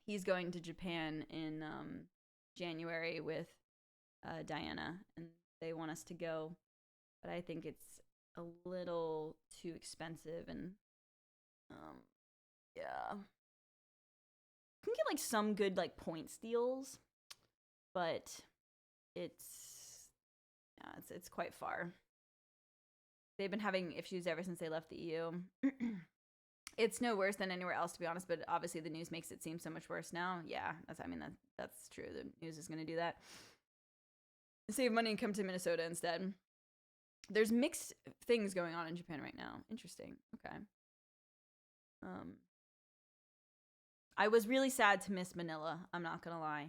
he's going to Japan in January with Diana, and they want us to go, but I think it's a little too expensive, and yeah, you can get like some good like points deals, but it's it's quite far. They've been having issues ever since they left the EU. It's no worse than anywhere else, to be honest, but obviously the news makes it seem so much worse now. Yeah, that's true. The news is going to do that. Save money and come to Minnesota instead. There's mixed things going on in Japan right now. Interesting. Okay. I was really sad to miss Manila. I'm not gonna lie.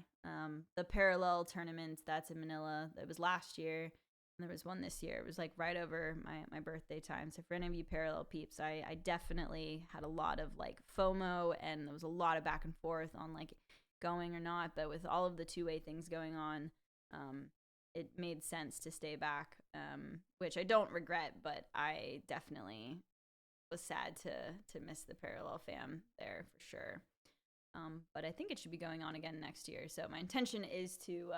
The parallel tournament that's in Manila, that was last year, and there was one this year. It was like right over my birthday time. So for any of you parallel peeps, I definitely had a lot of like FOMO, and there was a lot of back and forth on like going or not. But with all of the two-way things going on, it made sense to stay back, which I don't regret, but I definitely was sad to miss the parallel fam there for sure. But I think it should be going on again next year. So my intention is to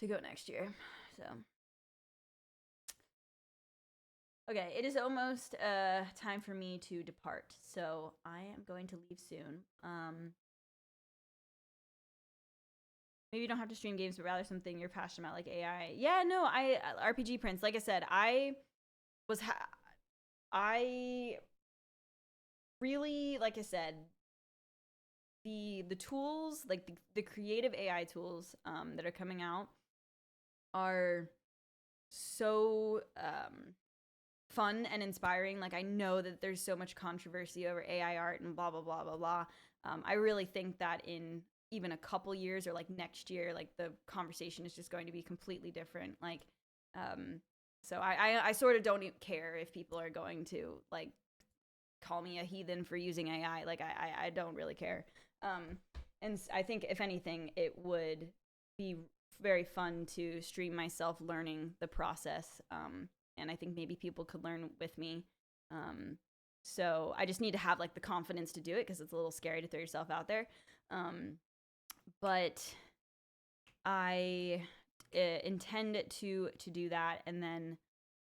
go next year. So okay, it is almost time for me to depart. So I am going to leave soon. Maybe you don't have to stream games, but rather something you're passionate about, like AI. Yeah, no, RPG Prince. Like I said, I really, like I said, the tools, like the creative AI tools that are coming out are so fun and inspiring. Like I know that there's so much controversy over AI art and blah blah blah blah blah. I really think that in even a couple years or like next year, like the conversation is just going to be completely different. Like so I sort of don't even care if people are going to like call me a heathen for using AI. Like I don't really care. And I think if anything, it would be very fun to stream myself learning the process. And I think maybe people could learn with me. So I just need to have like the confidence to do it, because it's a little scary to throw yourself out there. But I intend to do that, and then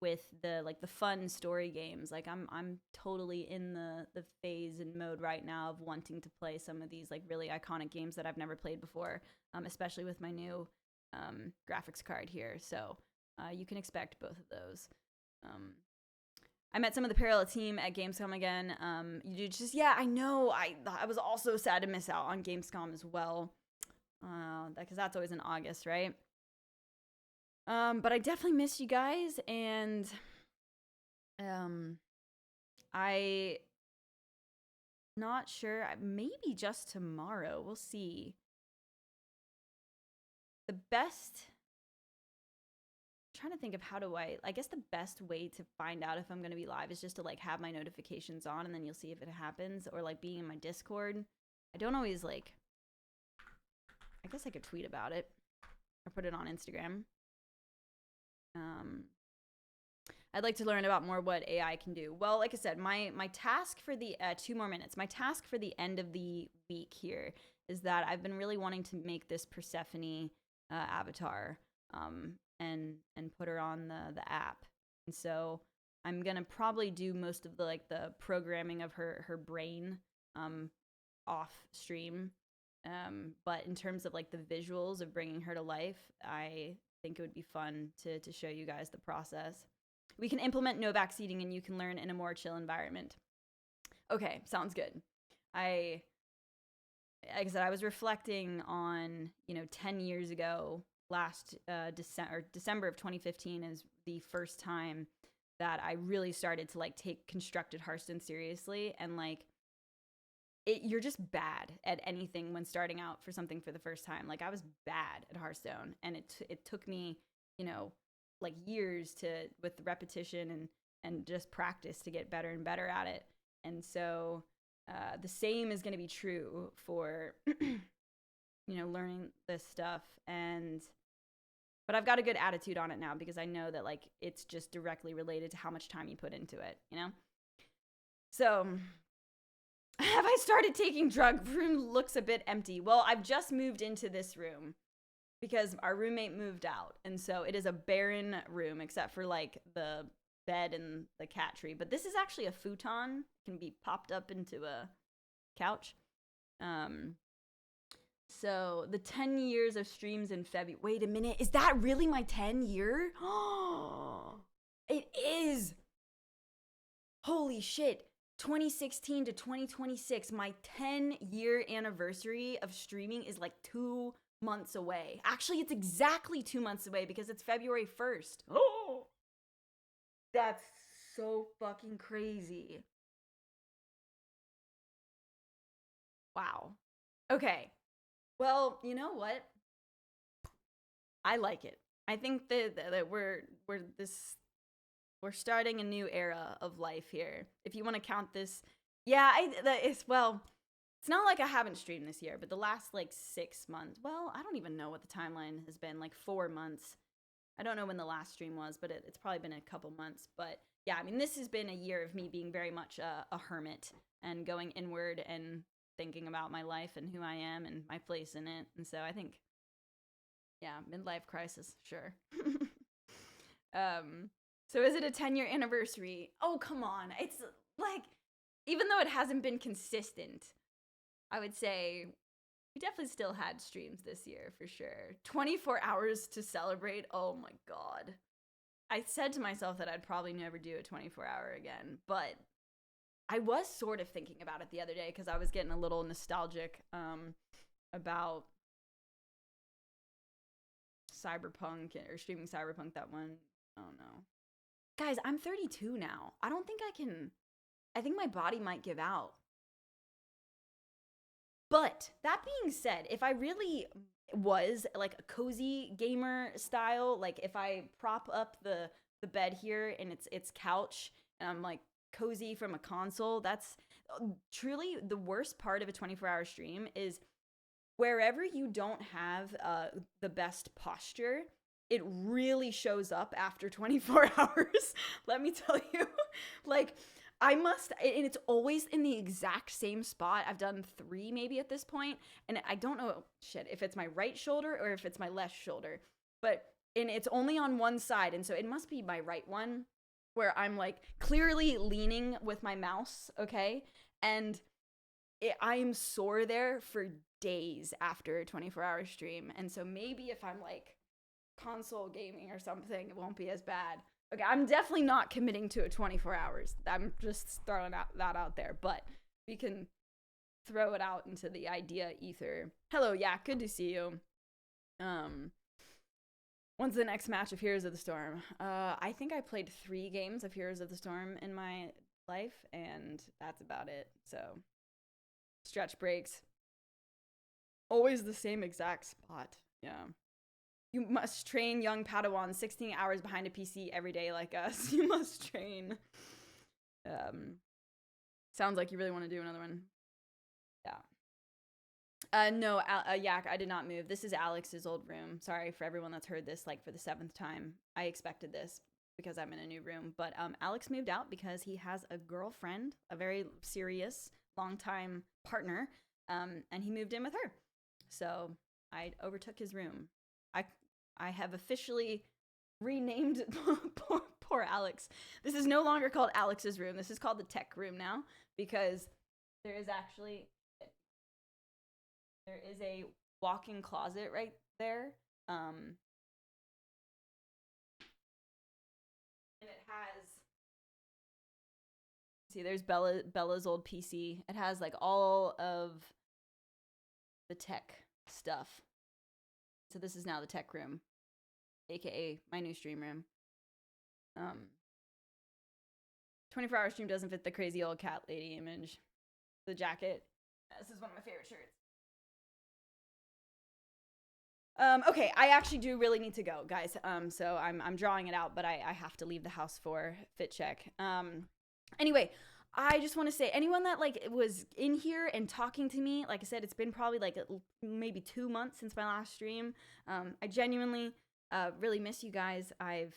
with the like the fun story games, like I'm totally in the phase and mode right now of wanting to play some of these like really iconic games that I've never played before, especially with my new graphics card here. So you can expect both of those. I met some of the parallel team at Gamescom again. You just, yeah, I know. I was also sad to miss out on Gamescom as well, because that's always in August, right? But I definitely miss you guys, and I not sure. Maybe just tomorrow. We'll see. The best. I'm trying to think of how do I guess the best way to find out if I'm going to be live is just to like have my notifications on, and then you'll see if it happens, or like being in my Discord. I don't always like. I guess I could tweet about it or put it on Instagram. I'd like to learn about more what AI can do. Well, like I said, my task for the 2 more minutes, my task for the end of the week here is that I've been really wanting to make this Persephone avatar, and put her on the app. And so I'm gonna probably do most of the programming of her brain off stream. But in terms of like the visuals of bringing her to life, I think it would be fun to show you guys the process. We can implement no backseating, and you can learn in a more chill environment. Okay, sounds good. Like I said, I was reflecting on 10 years ago, last December of 2015 is the first time that I really started to like take constructed Hearthstone seriously, and like you're just bad at anything when starting out for something for the first time. Like I was bad at Hearthstone, and it took me, like years with repetition and just practice to get better and better at it. And so the same is going to be true for learning this stuff. But I've got a good attitude on it now because I know that like it's just directly related to how much time you put into it, So, have I started taking drugs? Room looks a bit empty. Well, I've just moved into this room because our roommate moved out. And so it is a barren room except for like the bed and the cat tree. But this is actually a futon. It can be popped up into a couch. So the 10 years of streams in February. Wait a minute. Is that really my 10 year? Oh, it is. Holy shit. 2016 to 2026. My 10-year anniversary of streaming is like 2 months away. Actually, it's exactly 2 months away because it's February 1st. Oh, that's so fucking crazy. Wow. Okay. Well, you know what? I like it. I think that we're starting a new era of life here. If you want to count this, yeah, it's not like I haven't streamed this year, but the last like 6 months. Well, I don't even know what the timeline has been. Like 4 months. I don't know when the last stream was, but it's probably been a couple months. But yeah, I mean, this has been a year of me being very much a hermit and going inward and thinking about my life and who I am and my place in it. And so I think, yeah, midlife crisis, sure. So is it a 10-year anniversary? Oh, come on. It's like, even though it hasn't been consistent, I would say we definitely still had streams this year for sure. 24 hours to celebrate. Oh my God. I said to myself that I'd probably never do a 24-hour again, but I was sort of thinking about it the other day because I was getting a little nostalgic about Cyberpunk or streaming Cyberpunk, that one. Oh no. Guys, I'm 32 now. I don't think I can. I think my body might give out. But that being said, if I really was like a cozy gamer style, like if I prop up the bed here and it's couch and I'm like cozy from a console, that's truly the worst part of a 24-hour stream is wherever you don't have the best posture, it really shows up after 24 hours. Let me tell you. Like, and it's always in the exact same spot. I've done 3 maybe at this point, and I don't know, if it's my right shoulder or if it's my left shoulder. And it's only on one side, and so it must be my right one, where I'm like clearly leaning with my mouse, okay? And I am sore there for days after a 24-hour stream. And so maybe if I'm like console gaming or something, it won't be as bad. Okay, I'm definitely not committing to a 24 hours. I'm just throwing that out there, but we can throw it out into the idea ether. Hello, yeah, good to see you. When's the next match of Heroes of the Storm? I think I played 3 games of Heroes of the Storm in my life, and that's about it. So, stretch breaks. Always the same exact spot. Yeah. You must train young Padawans 16 hours behind a PC every day like us. You must train. Sounds like you really want to do another one. Yeah. No, Yak, I did not move. This is Alex's old room. Sorry for everyone that's heard this like for the 7th time. I expected this because I'm in a new room. But Alex moved out because he has a girlfriend, a very serious, longtime partner, and he moved in with her. So I overtook his room. I have officially renamed poor Alex. This is no longer called Alex's room. This is called the tech room now because there is a walk-in closet right there. And it has, see, there's Bella's old PC. It has like all of the tech stuff. So this is now the tech room, aka my new stream room. 24-hour stream doesn't fit the crazy old cat lady image. The jacket. This is one of my favorite shirts. Okay, I actually do really need to go, guys. So I'm drawing it out, but I have to leave the house for fit check. Anyway, I just want to say, anyone that like was in here and talking to me, like I said, it's been probably like maybe 2 months since my last stream. I genuinely really miss you guys. I've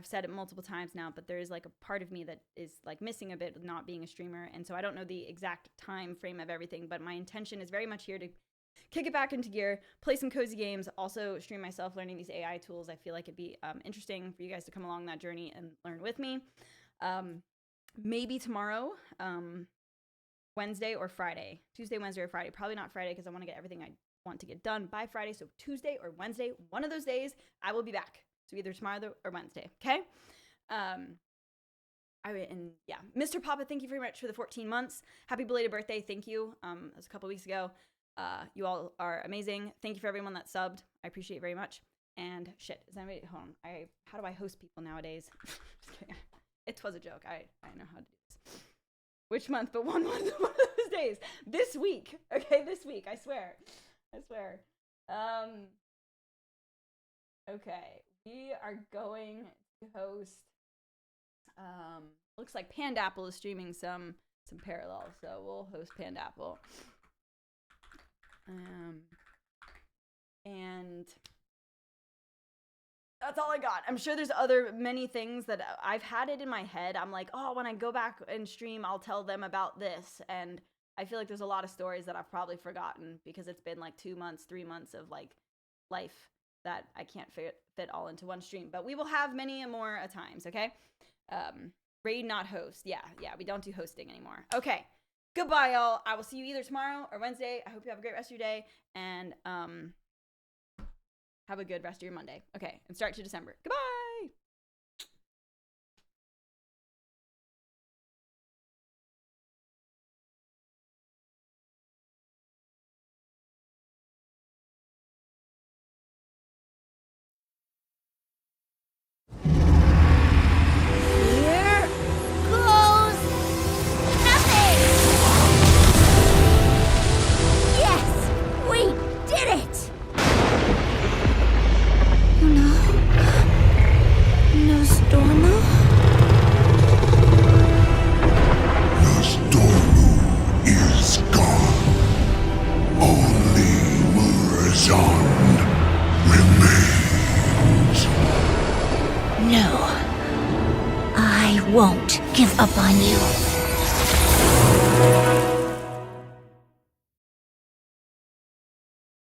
said it multiple times now, but there is like a part of me that is like missing a bit of not being a streamer. And so I don't know the exact time frame of everything, but my intention is very much here to kick it back into gear, play some cozy games, also stream myself learning these AI tools. I feel like it'd be interesting for you guys to come along that journey and learn with me. Maybe tomorrow, Wednesday or Friday. Tuesday, Wednesday, or Friday. Probably not Friday because I want to get everything I want to get done by Friday. So Tuesday or Wednesday, one of those days, I will be back. So either tomorrow or Wednesday, okay? Mr. Papa, thank you very much for the 14 months. Happy belated birthday, thank you. That was a couple weeks ago. You all are amazing. Thank you for everyone that subbed. I appreciate it very much. And shit, is anybody home? How do I host people nowadays? Just kidding. It was a joke. I know how to do this. Which month? But one of those days. This week. Okay, this week. I swear. Okay. We are going to host. Looks like Pandapple is streaming some parallel, so we'll host Pandapple. And that's all I got. I'm sure there's many things that I've had it in my head. I'm like, oh, when I go back and stream, I'll tell them about this. And I feel like there's a lot of stories that I've probably forgotten because it's been like 2 months, 3 months of like life that I can't fit all into one stream. But we will have many more times, okay? Raid, not host. Yeah, we don't do hosting anymore. Okay. Goodbye, y'all. I will see you either tomorrow or Wednesday. I hope you have a great rest of your day. And have a good rest of your Monday. Okay, and start to December. Goodbye! Here goes nothing! Yes! We did it! No Stormo? Stormo is gone. Only Murazan remains. No. I won't give up on you.